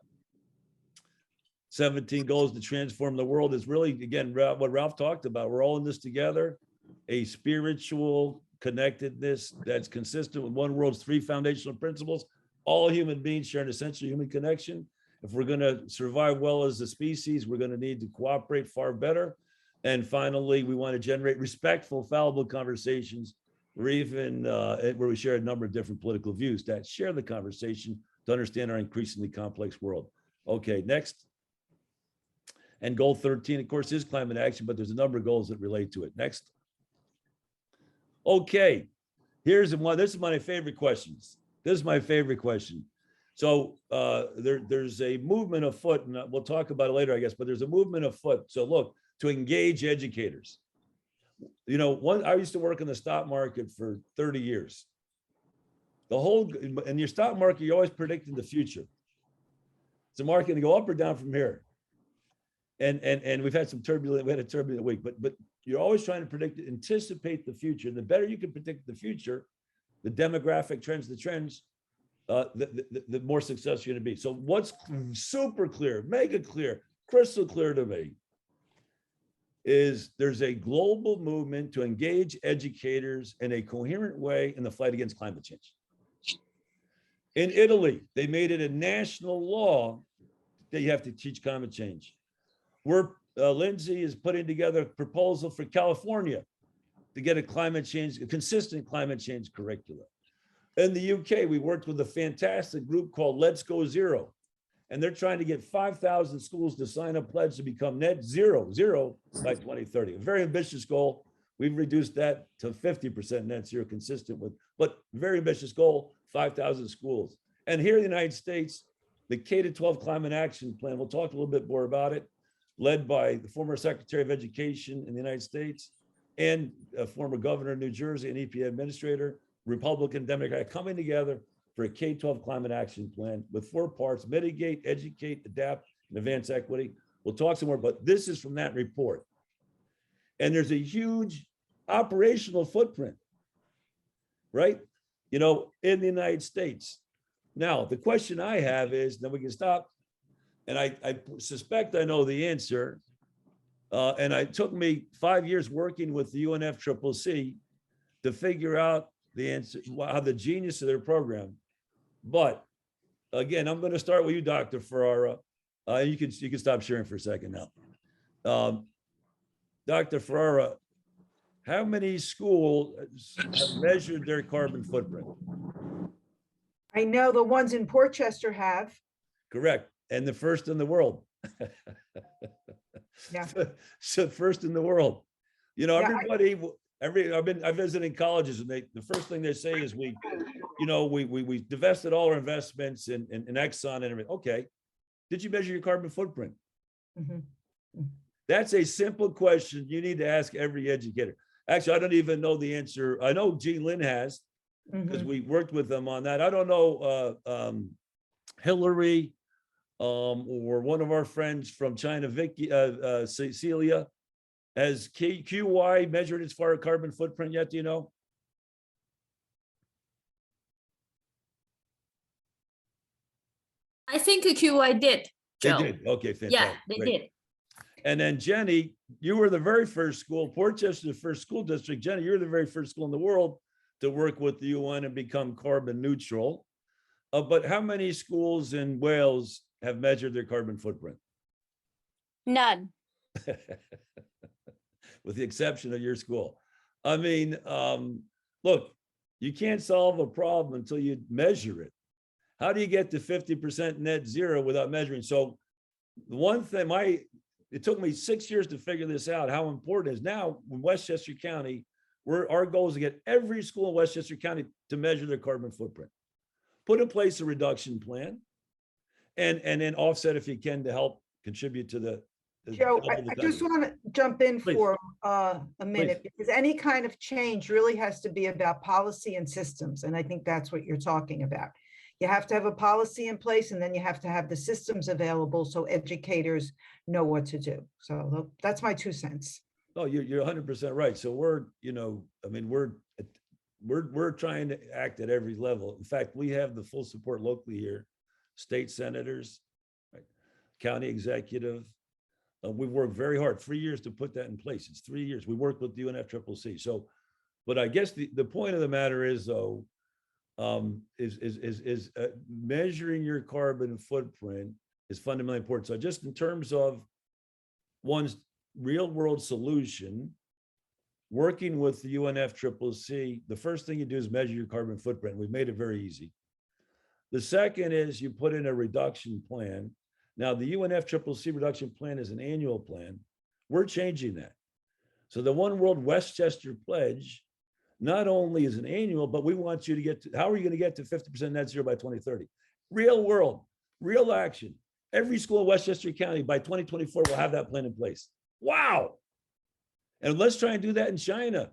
17 goals to transform the world is really, again, what Ralph talked about. We're all in this together, a spiritual connectedness that's consistent with One World's 3 foundational principles. All human beings share an essential human connection. If we're going to survive well as a species, we're going to need to cooperate far better. And finally, we want to generate respectful, fallible conversations, or even where we share a number of different political views that share the conversation to understand our increasingly complex world. Okay, next. And goal 13, of course, is climate action, but there's a number of goals that relate to it. Next. Okay, here's one. This is my favorite questions. This is my favorite question. So there's a movement afoot, and we'll talk about it later, I guess, but there's a movement afoot. So look, to engage educators. You know, I used to work in the stock market for 30 years. In your stock market, you're always predicting the future. It's a market to go up or down from here. And we've had we had a turbulent week, but you're always trying to predict, anticipate the future. The better you can predict the future, the demographic trends, the trends, the more successful you're going to be. So what's super clear, mega clear, crystal clear to me is there's a global movement to engage educators in a coherent way in the fight against climate change. In Italy, they made it a national law that you have to teach climate change. Lindsay is putting together a proposal for California to get a consistent climate change curriculum. In the UK, we worked with a fantastic group called Let's Go Zero, and they're trying to get 5,000 schools to sign a pledge to become net zero by 2030. A very ambitious goal. We've reduced that to 50% net zero, consistent with, but very ambitious goal, 5,000 schools. And here in the United States, the K-12 Climate Action Plan, we'll talk a little bit more about it, led by the former Secretary of Education in the United States and a former governor of New Jersey and EPA administrator, Republican, Democrat, coming together for a K-12 Climate Action Plan with 4 parts: mitigate, educate, adapt, and advance equity. We'll talk some more, but this is from that report. And there's a huge operational footprint, right? You know, in the United States. Now, the question I have is, then we can stop, and I suspect I know the answer, and it took me 5 years working with the UNFCCC to figure out the answer, how the genius of their program. But again, I'm going to start with you, Dr. Ferrara. You can stop sharing for a second now. Dr. Ferrara, how many schools have measured their carbon footprint? I know the ones in Portchester have. Correct. And the first in the world. Yeah. So first in the world. You know, Yeah, I've visited colleges, and the first thing they say is we divested all our investments in Exxon and everything. Okay. Did you measure your carbon footprint? Mhm. That's a simple question you need to ask every educator. Actually, I don't even know the answer. I know Jean Lynn has, because we worked with them on that. I don't know Hillary or one of our friends from China, Vicky, Celia. Has QY measured its carbon footprint yet? Do you know? I think QI did, Joe. They did. Okay, fantastic. Yeah, they Great. did. And then Jenny, you were the very first school, Portchester, the first school district. Jenny, you're the very first school in the world to work with the UN and become carbon neutral. But how many schools in Wales have measured their carbon footprint? None. With the exception of your school. I mean, look, you can't solve a problem until you measure it. How do you get to 50% net zero without measuring? So the one thing, it took me 6 years to figure this out, how important it is. Now in Westchester County, our goal is to get every school in Westchester County to measure their carbon footprint. Put in place a reduction plan and then offset if you can to help contribute to the Joe, I just want to jump in Please. for a minute, because any kind of change really has to be about policy and systems. And I think that's what you're talking about. You have to have a policy in place, and then you have to have the systems available so educators know what to do. So that's my 2 cents. Oh, you're 100% right. So we're trying to act at every level. In fact, we have the full support locally here, state senators, right, county executive. We've worked very hard, 3 years to put that in place. It's 3 years. We worked with the UNFCCC. So, but I guess the point of the matter is, though, measuring your carbon footprint is fundamentally important. So just in terms of one's real world solution, working with the UNFCCC, the first thing you do is measure your carbon footprint. We've made it very easy. The second is you put in a reduction plan. Now, the UNFCCC reduction plan is an annual plan. We're changing that. So the One World Westchester Pledge not only is an annual, but we want you to get to, how are you going to get to 50% net zero by 2030? real world, real action. Every school in Westchester County by 2024 will have that plan in place. Wow. And let's try and do that in China.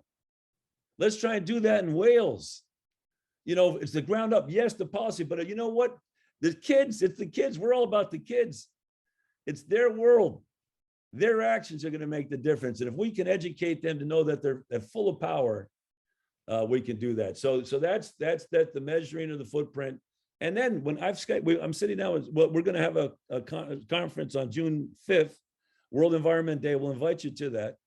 Let's try and do that in Wales. You know, it's the ground up. Yes, the policy, but you know what? The kids, it's the kids. We're all about the kids. It's their world. Their actions are going to make the difference. And if we can educate them to know that they're full of power, we can do that. So that's the measuring of the footprint. And then when I'm sitting down, well, we're going to have a conference on June 5th, World Environment Day. We'll invite you to that.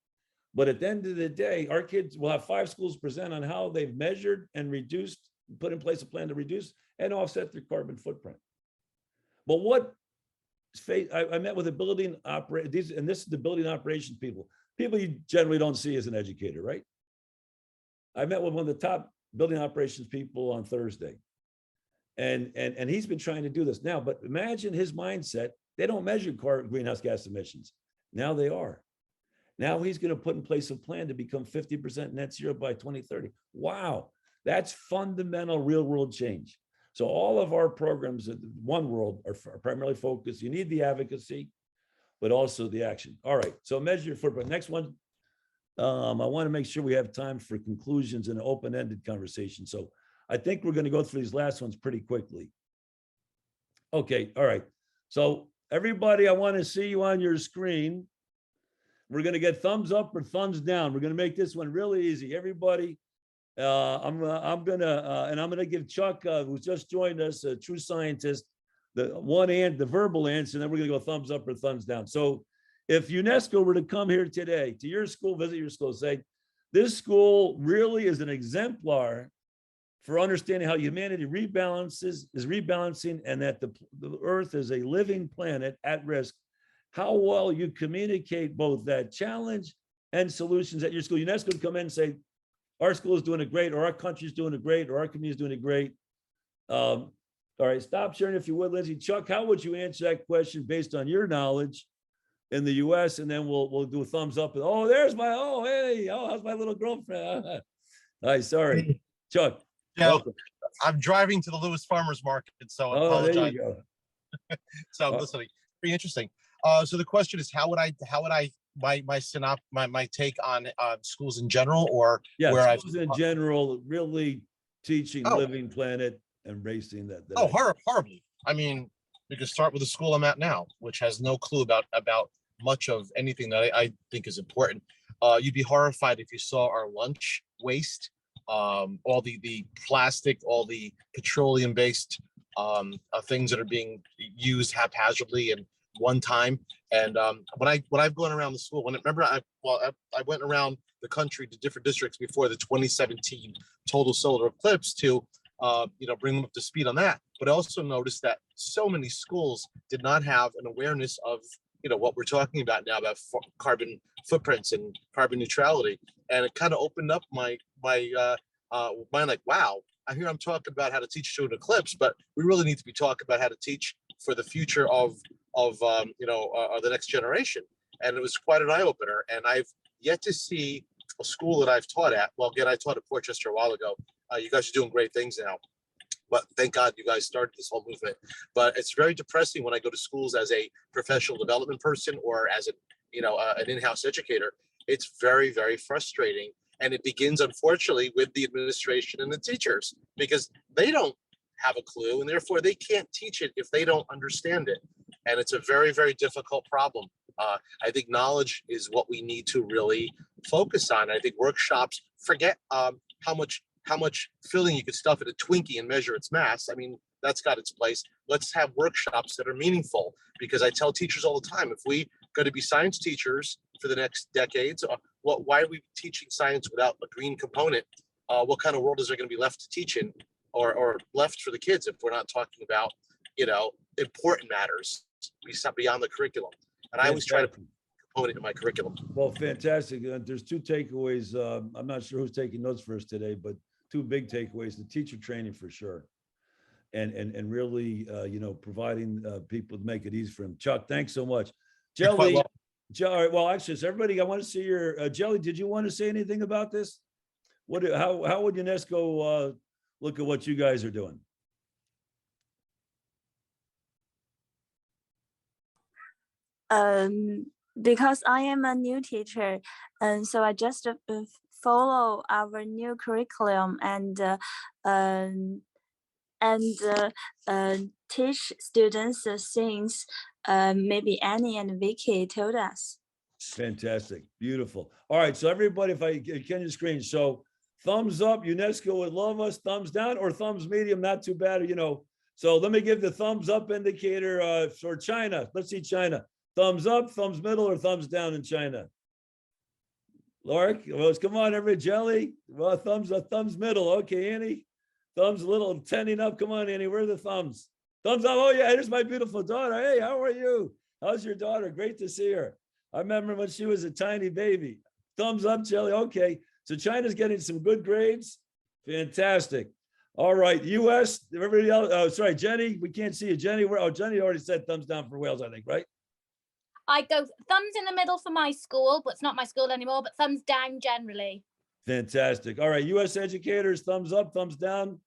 But at the end of the day, our kids will have 5 schools present on how they've measured and reduced, put in place a plan to reduce and offset their carbon footprint. But what I met with a building operator, and this is the building operations people you generally don't see as an educator, right? I met with one of the top building operations people on Thursday. And he's been trying to do this now, but imagine his mindset. They don't measure greenhouse gas emissions. Now they are. Now he's going to put in place a plan to become 50% net zero by 2030. Wow, that's fundamental real world change. So all of our programs at One World are primarily focused. You need the advocacy, but also the action. All right, so measure your footprint. Next one, I want to make sure we have time for conclusions and an open-ended conversation. So I think we're going to go through these last ones pretty quickly. Okay, all right. So everybody, I want to see you on your screen. We're going to get thumbs up or thumbs down. We're going to make this one really easy. Everybody, I'm going to give Chuck, who's just joined us, a true scientist, the verbal answer, and then we're going to go thumbs up or thumbs down. So if UNESCO were to come here today to your school, visit your school, say, this school really is an exemplar for understanding how humanity is rebalancing, and that the Earth is a living planet at risk. How well you communicate both that challenge and solutions at your school. UNESCO would come in and say, our school is doing it great, or our country is doing it great, or our community is doing it great. All right, stop sharing if you would, Lindsay. Chuck, how would you answer that question based on your knowledge in the US? And then we'll do a thumbs up. Oh, there's hey, how's my little girlfriend? All right, sorry. Chuck. Yeah, I'm driving to the Lewis Farmers Market, so I apologize. There you go. So I'm listening. Pretty interesting. So the question is, how would I my take on schools in general, or where schools in general, really teaching living planet, embracing that. Horribly. I mean, you could start with the school I'm at now, which has no clue about much of anything that I think is important. You'd be horrified if you saw our lunch waste, all the plastic, all the petroleum-based things that are being used haphazardly and one time. And when I've gone around the school, I went around the country to different districts before the 2017 total solar eclipse to bring them up to speed on that. But I also noticed that so many schools did not have an awareness of what we're talking about now, about carbon footprints and carbon neutrality. And it kind of opened up my mind, like, wow, I hear I'm talking about how to teach through an eclipse, but we really need to be talking about how to teach for the future of the next generation. And it was quite an eye opener. And I've yet to see a school that I've taught at. Well, again, I taught at Portchester a while ago. You guys are doing great things now, but thank God you guys started this whole movement. But it's very depressing when I go to schools as a professional development person or as an in-house educator. It's very, very frustrating. And it begins, unfortunately, with the administration and the teachers, because they don't have a clue, and therefore they can't teach it if they don't understand it. And it's a very, very difficult problem. I think knowledge is what we need to really focus on. I think workshops, forget how much filling you could stuff in a Twinkie and measure its mass. I mean, that's got its place. Let's have workshops that are meaningful, because I tell teachers all the time, if we going to be science teachers for the next decades, why are we teaching science without a green component? What kind of world is there going to be left to teach in, or left for the kids, if we're not talking about, important matters beyond the curriculum? And I always try to put a component in my curriculum. Well, fantastic. There's 2 takeaways. I'm not sure who's taking notes for us today, but 2 big takeaways: the teacher training for sure, and really, providing people to make it easy for them. Chuck, thanks so much. Jelly. Well, actually, so everybody, I want to see your Jelly. Did you want to say anything about this? How would UNESCO look at what you guys are doing? because I am a new teacher, and so I just follow our new curriculum and teach students the things maybe Annie and Vicky told us. Fantastic. Beautiful. All right. So everybody, if I can your screen. So thumbs up, UNESCO would love us. Thumbs down or thumbs medium, not too bad, you know. So let me give the thumbs up indicator for China. Let's see China. Thumbs up, thumbs middle, or thumbs down in China? Lark, well, come on, everybody. Jelly. Well, thumbs up, thumbs middle. Okay, Annie. Thumbs a little tending up. Come on, Annie. Where are the thumbs? Thumbs up. Oh, yeah, here's my beautiful daughter. Hey, how are you? How's your daughter? Great to see her. I remember when she was a tiny baby. Thumbs up, Jelly. Okay. So China's getting some good grades. Fantastic. All right. US, everybody else. Oh, sorry, Jenny. We can't see you. Jenny, where? Oh, Jenny already said thumbs down for Wales, I think, right? I go thumbs in the middle for my school, but it's not my school anymore, but thumbs down generally. Fantastic. All right. US educators, thumbs up, thumbs down,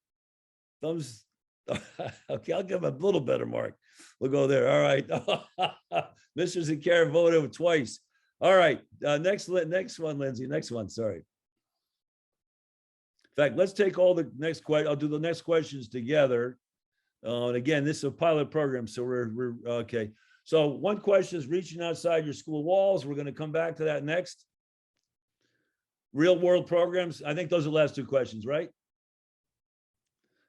thumbs. Okay, I'll give a little better mark. We'll go there. All right. Mr. Zakir voted twice. All right. Next one, Lindsay. Next one. Sorry. In fact, let's take all the next question. I'll do the next questions together. And again, this is a pilot program, so we're okay. So one question is reaching outside your school walls. We're going to come back to that next. Real world programs. I think those are the last two questions, right?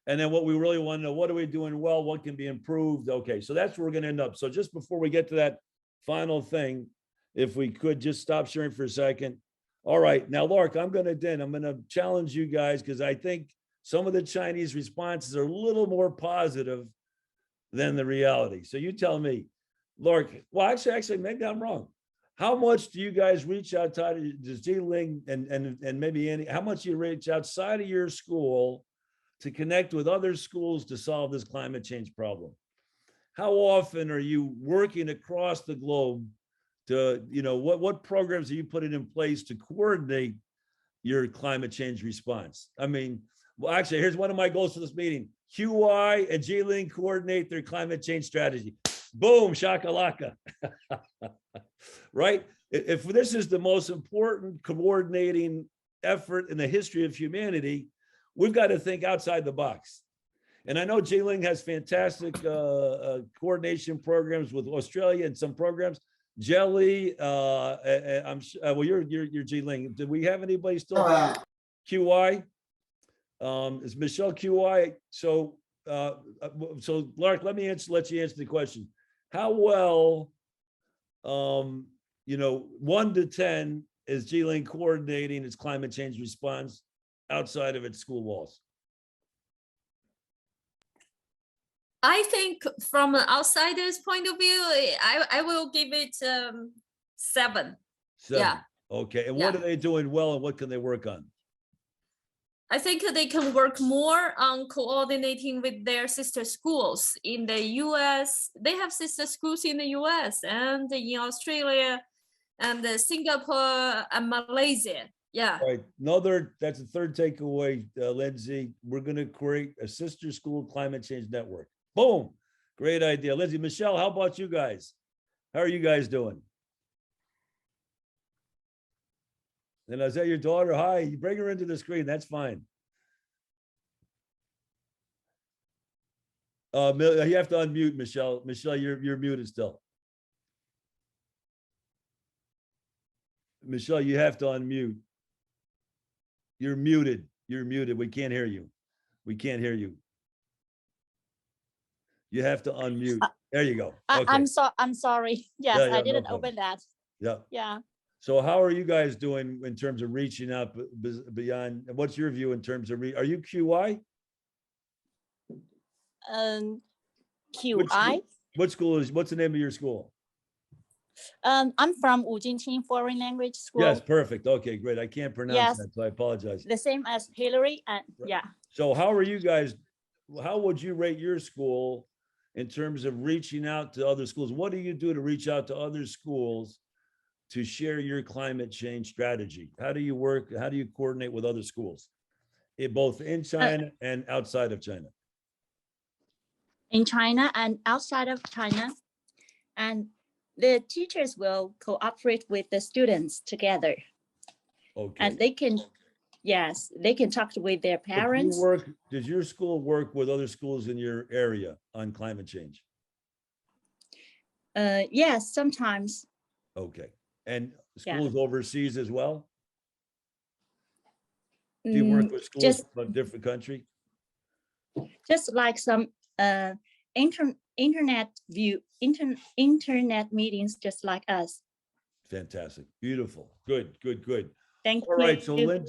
And then what we really want to know, what are we doing well? What can be improved? Okay, so that's where we're going to end up. So just before we get to that final thing, if we could just stop sharing for a second. All right, now, Lark, I'm going to challenge you guys because I think some of the Chinese responses are a little more positive than the reality. So you tell me, Lark, well, actually, maybe I'm wrong. How much do you guys reach outside of Jiling and maybe Annie, how much do you reach outside of your school to connect with other schools to solve this climate change problem? How often are you working across the globe to, you know, what programs are you putting in place to coordinate your climate change response? I mean, well, actually, here's one of my goals for this meeting. QI and Jiling coordinate their climate change strategy. Boom, shakalaka. Right? If this is the most important coordinating effort in the history of humanity, we've got to think outside the box. And I know Jiling has fantastic coordination programs with Australia and some programs. Jelly, well, you're Jiling. Do we have anybody still? QI? Is Michelle QI? So Lark, let you answer the question. How well, 1 to 10 is Jiling coordinating its climate change response outside of its school walls? I think from an outsider's point of view, I will give it 7. Yeah. Okay. And what are they doing well and what can they work on? I think they can work more on coordinating with their sister schools in the US. They have sister schools in the US and in Australia and Singapore and Malaysia. Yeah. All right. That's the third takeaway, Lindsay. We're going to create a sister school climate change network. Boom. Great idea. Lindsay, Michelle, how about you guys? How are you guys doing? And is that your daughter? Hi, you bring her into the screen. That's fine. You have to unmute, Michelle. Michelle, you're muted still. Michelle, you have to unmute. You're muted. You're muted. We can't hear you. We can't hear you. You have to unmute. There you go. Okay. I'm sorry. Yes, Yeah, I didn't no open that. Yeah. Yeah. So how are you guys doing in terms of reaching out beyond? What's your view in terms of are you QI? QI. What's the name of your school? I'm from Wujingqing Foreign Language School. Yes, perfect. Okay, great. I can't pronounce that, so I apologize. The same as Hillary, and yeah. So how are you guys? How would you rate your school in terms of reaching out to other schools? What do you do to reach out to other schools to share your climate change strategy? How do you work? How do you coordinate with other schools, both in China and outside of China? In China and outside of China. And the teachers will cooperate with the students together, Okay. and they can, yes, they can talk with their But do you parents. does your school work with other schools in your area on climate change? Yes, sometimes. Okay. And Yeah. schools overseas as well? Do you work with schools Just from a different country? just like some internet meetings, just like us. Fantastic. Beautiful. Good, good, good. Thank All right. So you.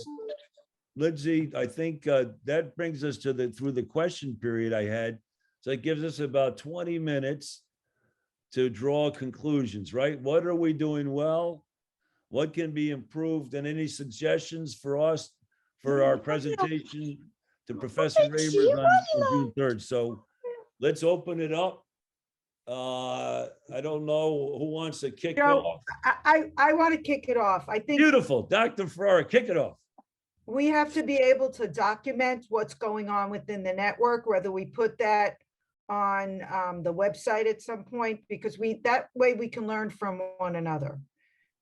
Lindsay, I think that brings us to through the question period I had. So it gives us about 20 minutes to draw conclusions, right? What are we doing well? What can be improved? And any suggestions for us for our presentation to Professor Ramers on June 3rd. So let's open it up. I don't know who wants to kick off. I want to kick it off. I think Beautiful. Dr. Ferrara, kick it off. we have to be able to document what's going on within the network, whether we put that on the website at some point, because that way we can learn from one another,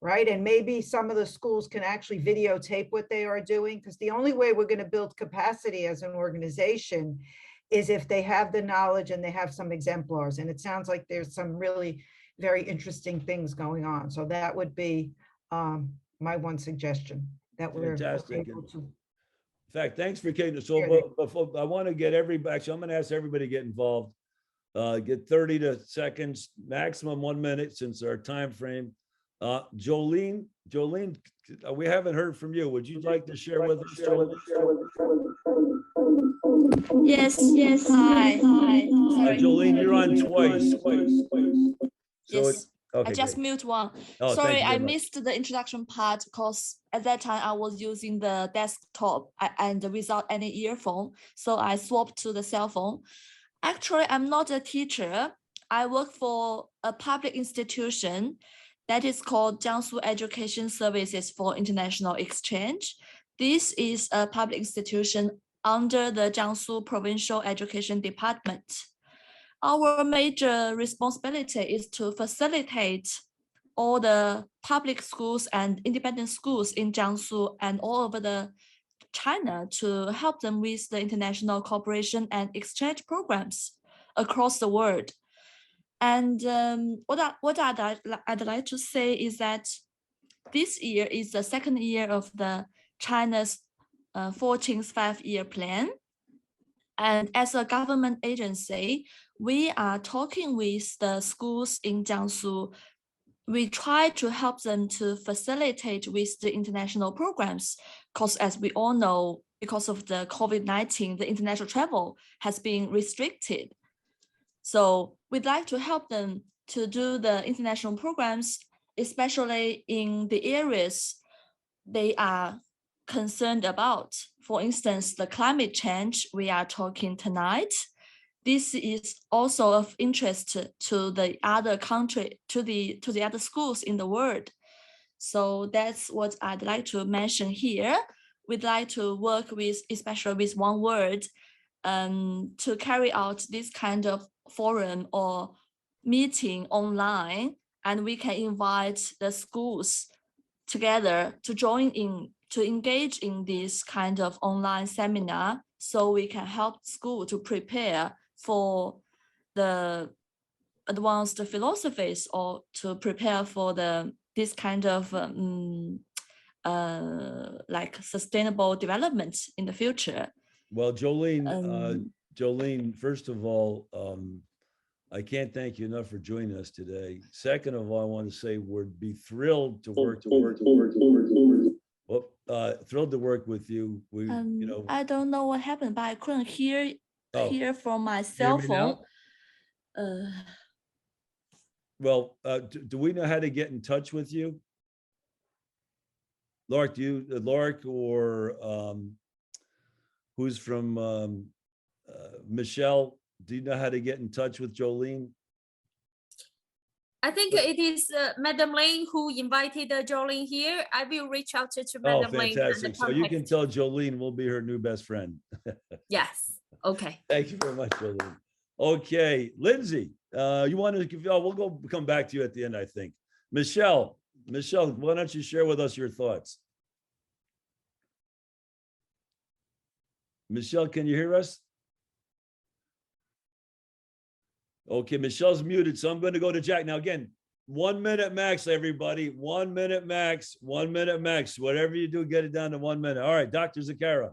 right? And maybe some of the schools can actually videotape what they are doing, because the only way we're going to build capacity as an organization is if they have the knowledge and they have some exemplars. And it sounds like there's some really very interesting things going on. So that would be my one suggestion. That we're Fantastic. able to. In fact, thanks for getting. So before I want to get everybody, actually, I'm going to ask everybody to get involved. Get 30 seconds, maximum 1 minute since our time frame. Jolene, we haven't heard from you. Would you like to share with us? Yes. Hi. Jolene, you're on twice. So Yes. okay, I just great. mute one. Oh, thank Sorry, you very I much. missed the introduction part because at that time I was using the desktop and without any earphone. So I swapped to the cell phone. Actually, I'm not a teacher. I work for a public institution that is called Jiangsu Education Services for International Exchange. This is a public institution under the Jiangsu Provincial Education Department. Our major responsibility is to facilitate all the public schools and independent schools in Jiangsu and all over the China to help them with the international cooperation and exchange programs across the world. And what I'd like to say is that this year is the second year of the China's 14th five-year plan. And as a government agency, we are talking with the schools in Jiangsu. We try to help them to facilitate with the international programs, because as we all know, because of the COVID-19, the international travel has been restricted. So we'd like to help them to do the international programs, especially in the areas they are concerned about. For instance, the climate change we are talking tonight. This is also of interest to the other country, to the other schools in the world. So that's what I'd like to mention here. We'd like to work with, especially with One World, to carry out this kind of forum or meeting online, and we can invite the schools together to join in, to engage in this kind of online seminar, so we can help school to prepare for the advanced philosophies or to prepare for this kind of like sustainable development in the future. Well, Jolene, first of all, I can't thank you enough for joining us today. Second of all, I want to say we'd be thrilled to work thrilled to work with you. We, you know, I don't know what happened, but I couldn't hear from my hear cell me phone. now? Well, do we know how to get in touch with you? Lark, or who's from Michelle, do you know how to get in touch with Jolene? I think it is Madam Lane who invited Jolene here. I will reach out to Madam Lane. Fantastic. So you can tell Jolene we'll be her new best friend. Yes. Okay. Thank you very much, Jolene. Okay, Lindsay, You want to give, we'll come back to you at the end, I think. Michelle, why don't you share with us your thoughts? Michelle, can you hear us? Okay, Michelle's muted, so I'm going to go to Jack. Now, again, 1 minute max, everybody. 1 minute max, 1 minute max. Whatever you do, get it down to 1 minute. All right, Dr. Zakara.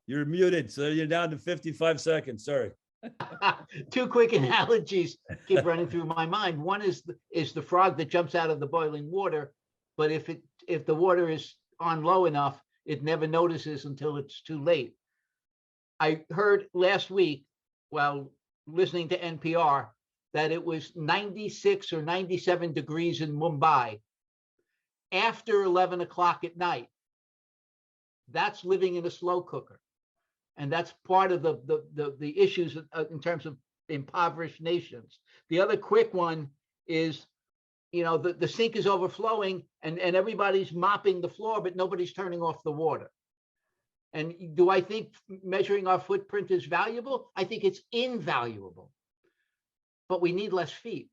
You're muted, so you're down to 55 seconds. Sorry. Two quick analogies keep running through my mind. One is the frog that jumps out of the boiling water, but if the water is on low enough, it never notices until it's too late. I heard last week while listening to NPR that it was 96 or 97 degrees in Mumbai after 11 o'clock at night. That's living in a slow cooker. And that's part of the issues in terms of impoverished nations. The other quick one is, the sink is overflowing and everybody's mopping the floor, but nobody's turning off the water. And do I think measuring our footprint is valuable? I think it's invaluable, but we need less feet.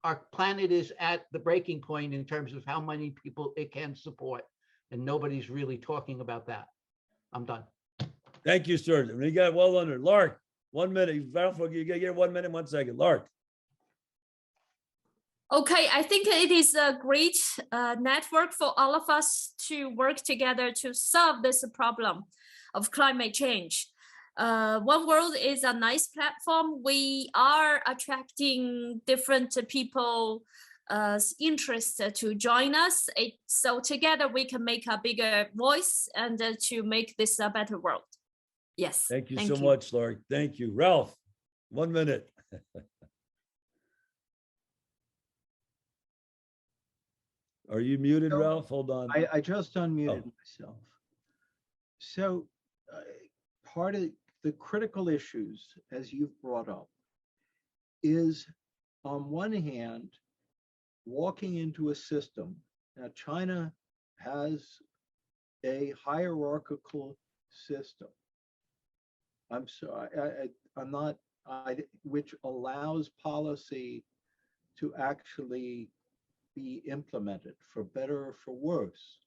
Our planet is at the breaking point in terms of how many people it can support, and nobody's really talking about that. I'm done. Thank you, sir. We got well under. Lark, 1 minute. You got to get 1 minute, 1 second. Lark. Okay, I think it is a great network for all of us to work together to solve this problem of climate change. One World is a nice platform. We are attracting different people interest to join us. So together we can make a bigger voice and to make this a better world. Yes. Thank you so much, Lark. Thank you. Ralph, 1 minute. Are you muted, Ralph? Hold on. I just unmuted myself. So part of the critical issues, as you've brought up, is on one hand, walking into a system. Now, China has a hierarchical system. I'm sorry, which allows policy to actually be implemented for better or for worse.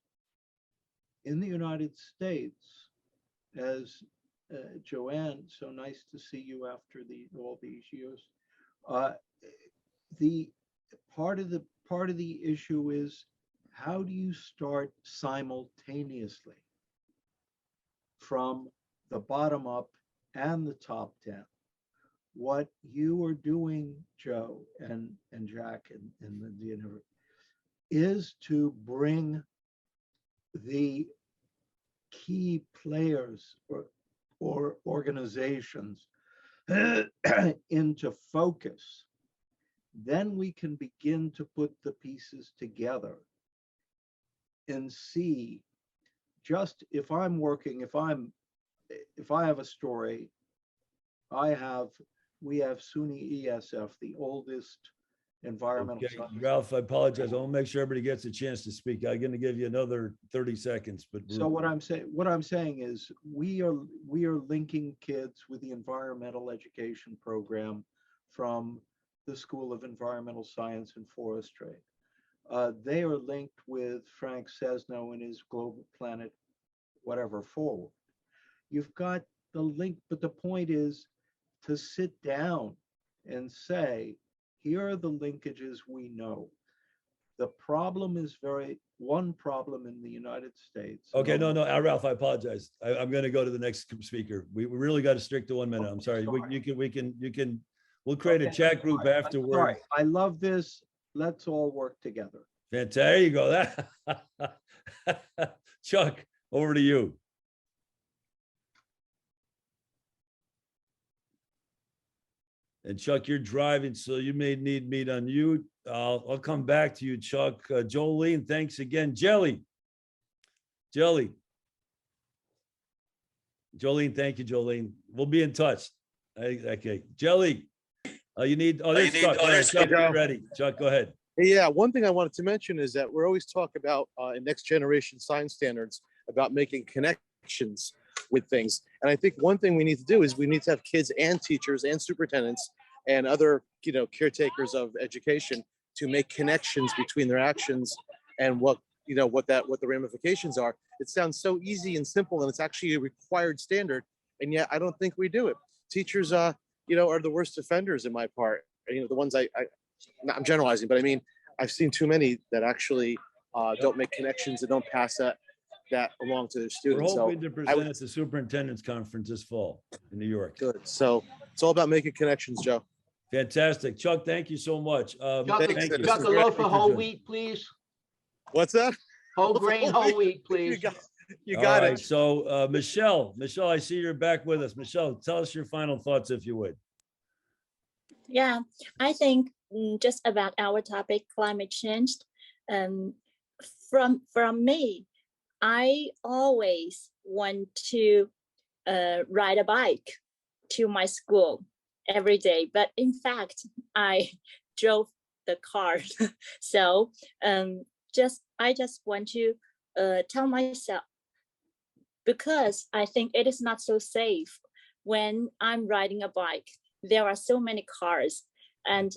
In the United States, as Joanne, so nice to see you after all these years. The part of the issue is, how do you start simultaneously from the bottom up and the top down? What you are doing, Joe and Jack and the is to bring the key players or organizations into focus. Then we can begin to put the pieces together and see, just if I have a story, we have SUNY ESF, the oldest environmental science. Ralph, I apologize. I want to make sure everybody gets a chance to speak. I'm going to give you another 30 seconds. But so what I'm saying is we are linking kids with the environmental education program from the School of Environmental Science and Forestry. They are linked with Frank Sesno and his Global Planet, whatever, forward. You've got the link, but the point is to sit down and say, here are the linkages we know. The problem is one problem in the United States. Okay, no, Ralph, I apologize. I'm going to go to the next speaker. We really got to stick to 1 minute. I'm sorry. We'll create a chat group afterward. I love this. Let's all work together. Fantastic. There you go. Chuck, over to you. And Chuck, you're driving, so you may need me to unmute. I'll come back to you, Chuck. Jolene, thanks again. Jolene, thank you, Jolene. We'll be in touch. Okay, Jelly, you need, there's Chuck. All right, Chuck, you're ready. Chuck, go ahead. Yeah, one thing I wanted to mention is that we're always talk about in next generation science standards about making connections with things. And I think one thing we need to do is we need to have kids and teachers and superintendents and other, caretakers of education to make connections between their actions and what the ramifications are. It sounds so easy and simple, and it's actually a required standard, and yet I don't think we do it. Teachers, are the worst offenders in my part. The ones I'm generalizing, but I mean, I've seen too many that actually don't make connections and don't pass that along to their We're students. hoping to present at the superintendent's conference this fall in New York. Good. So it's all about making connections, Joe. Fantastic. Chuck, thank you so much. Thank you. Chuck, a loaf of whole wheat, please. What's that? Whole grain, whole wheat, please. You got it. So Michelle, I see you're back with us. Michelle, tell us your final thoughts, if you would. Yeah, I think just about our topic, climate change. From me, I always want to ride a bike to my school every day, but in fact, I drove the car. So I just want to tell myself, because I think it is not so safe when I'm riding a bike. There are so many cars, and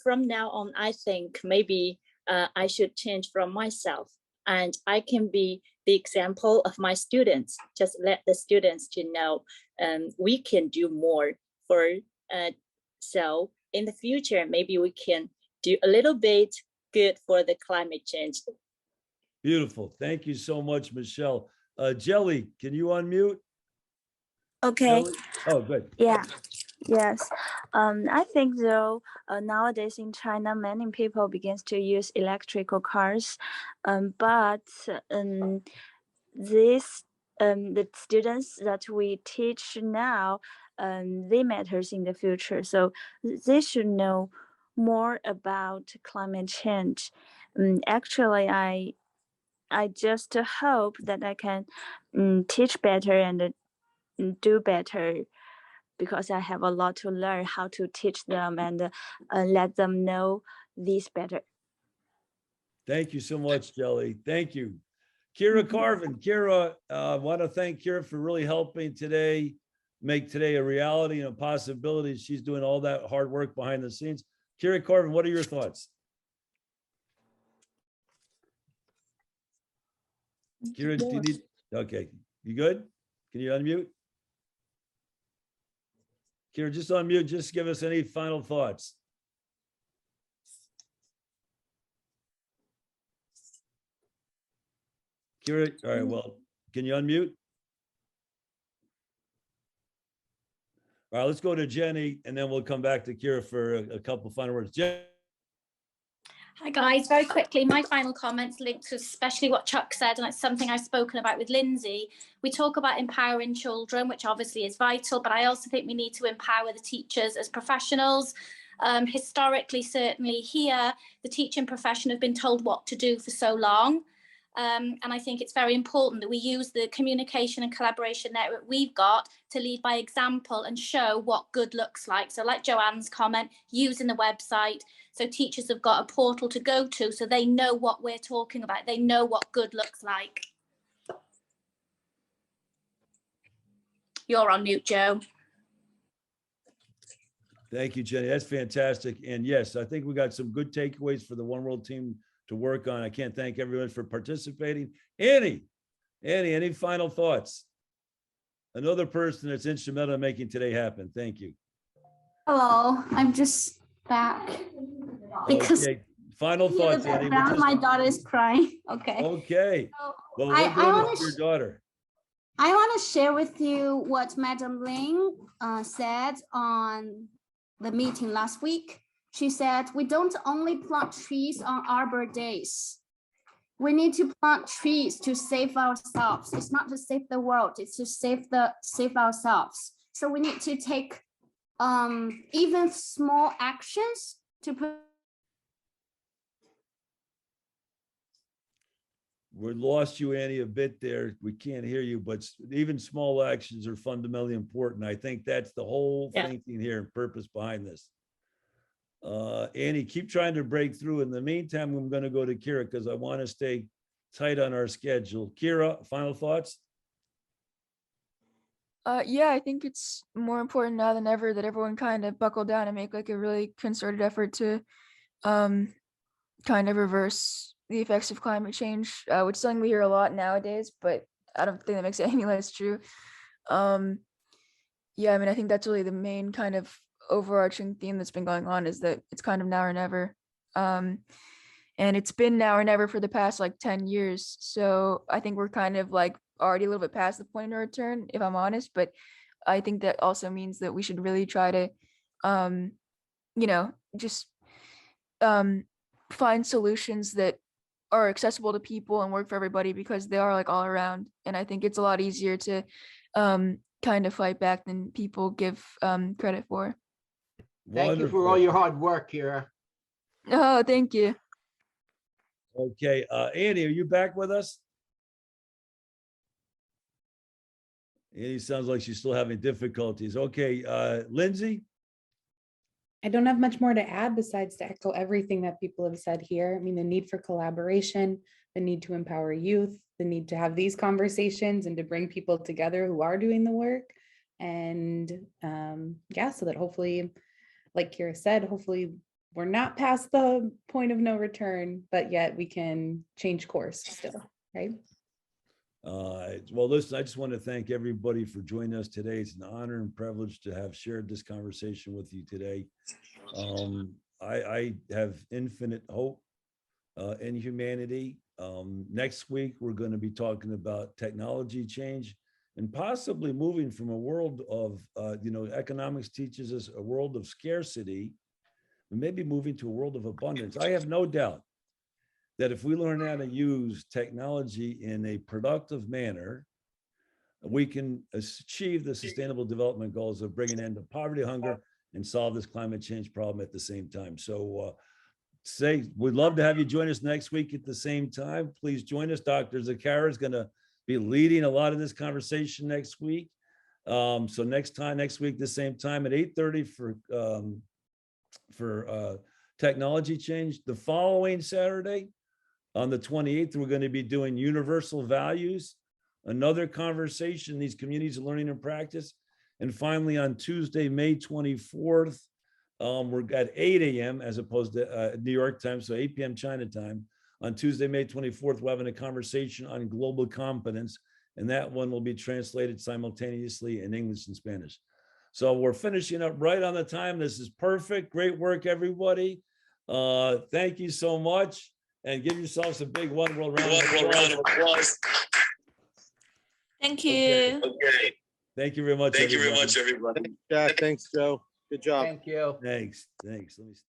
from now on, I think maybe I should change from myself, and I can be the example of my students. Just let the students to know we can do more for. So in the future, maybe we can do a little bit good for the climate change. Beautiful. Thank you so much, Michelle. Jelly, can you unmute? Okay. Jelly? Oh, good. Yeah. Yes. I think though nowadays in China, many people begins to use electrical cars, but the students that we teach now, they matters in the future. So they should know more about climate change. Actually, I just hope that I can teach better and do better, because I have a lot to learn how to teach them and let them know this better. Thank you so much, Jelly. Thank you. Kira Carvin. Kira, I want to thank Kira for really helping make today a reality and a possibility. She's doing all that hard work behind the scenes. Kira Carvin, what are your thoughts? Kira, do you need, okay, you good? Can you unmute? Kira, just unmute, just give us any final thoughts. Kira, all right, well, can you unmute? All right, let's go to Jenny, and then we'll come back to Kira for a couple final words. Jenny. Hi guys, very quickly, my final comments linked to especially what Chuck said, and it's something I've spoken about with Lindsay. We talk about empowering children, which obviously is vital, but I also think we need to empower the teachers as professionals. Historically, certainly here, the teaching profession have been told what to do for so long. And I think it's very important that we use the communication and collaboration network we've got to lead by example and show what good looks like. So like Joanne's comment, using the website, so teachers have got a portal to go to so they know what we're talking about. They know what good looks like. You're on mute, Joe. Thank you, Jenny. That's fantastic. And yes, I think we got some good takeaways for the One World team to work on. I can't thank everyone for participating. Annie, any final thoughts? Another person that's instrumental in making today happen. Thank you. Hello, I'm just back because final thoughts, Annie. My daughter is crying. Okay. Okay. Well, I what your daughter? I want to share with you what Madam Ling said on the meeting last week. She said, we don't only plant trees on Arbor Days. We need to plant trees to save ourselves. It's not to save the world, it's to save ourselves. So we need to take even small actions to put. We lost you, Annie, a bit there. We can't hear you, but even small actions are fundamentally important. I think that's the whole thinking here and purpose behind this. Annie, keep trying to break through. In the meantime, I'm going to go to Kira because I want to stay tight on our schedule. Kira, final thoughts? Yeah, I think it's more important now than ever that everyone kind of buckle down and make like a really concerted effort to kind of reverse the effects of climate change, which is something we hear a lot nowadays, but I don't think that makes it any less true. Yeah, I mean, I think that's really the main kind of overarching theme that's been going on, is that it's kind of now or never. And it's been now or never for the past like 10 years. So I think we're kind of like already a little bit past the point of return, if I'm honest, but I think that also means that we should really try to, just find solutions that are accessible to people and work for everybody, because they are like all around. And I think it's a lot easier to kind of fight back than people give credit for. Thank you for all your hard work here. Oh, thank you. Okay, Annie, are you back with us? Annie sounds like she's still having difficulties. Okay, Lindsay? I don't have much more to add besides to echo everything that people have said here. I mean, the need for collaboration, the need to empower youth, the need to have these conversations and to bring people together who are doing the work. And yeah, so that hopefully, like Kira said, hopefully we're not past the point of no return, but yet we can change course still, right? Well, listen, I just want to thank everybody for joining us today. It's an honor and privilege to have shared this conversation with you today. I have infinite hope in humanity. Next week, we're going to be talking about technology change and possibly moving from a world of, economics teaches us a world of scarcity, and maybe moving to a world of abundance. I have no doubt that if we learn how to use technology in a productive manner, we can achieve the sustainable development goals of bringing an end to poverty, hunger, and solve this climate change problem at the same time. So we'd love to have you join us next week at the same time. Please join us. Dr. Zakara is going to be leading a lot of this conversation next week. So next week, the same time at 8:30 for technology change. The following Saturday, on the 28th, we're going to be doing universal values, another conversation, these communities of learning and practice. And finally, on Tuesday, May 24th, we're at 8 a.m. as opposed to New York time, so 8 p.m. China time. On Tuesday, May 24th, we're having a conversation on global competence, and that one will be translated simultaneously in English and Spanish. So we're finishing up right on the time. This is perfect. Great work, everybody. Thank you so much. And give yourselves a big one world round of applause. Thank you. Okay. Thank you very much. Thank you very much, everybody. Thanks, Jack. Thanks, Joe. Good job. Thank you. Thanks. Let me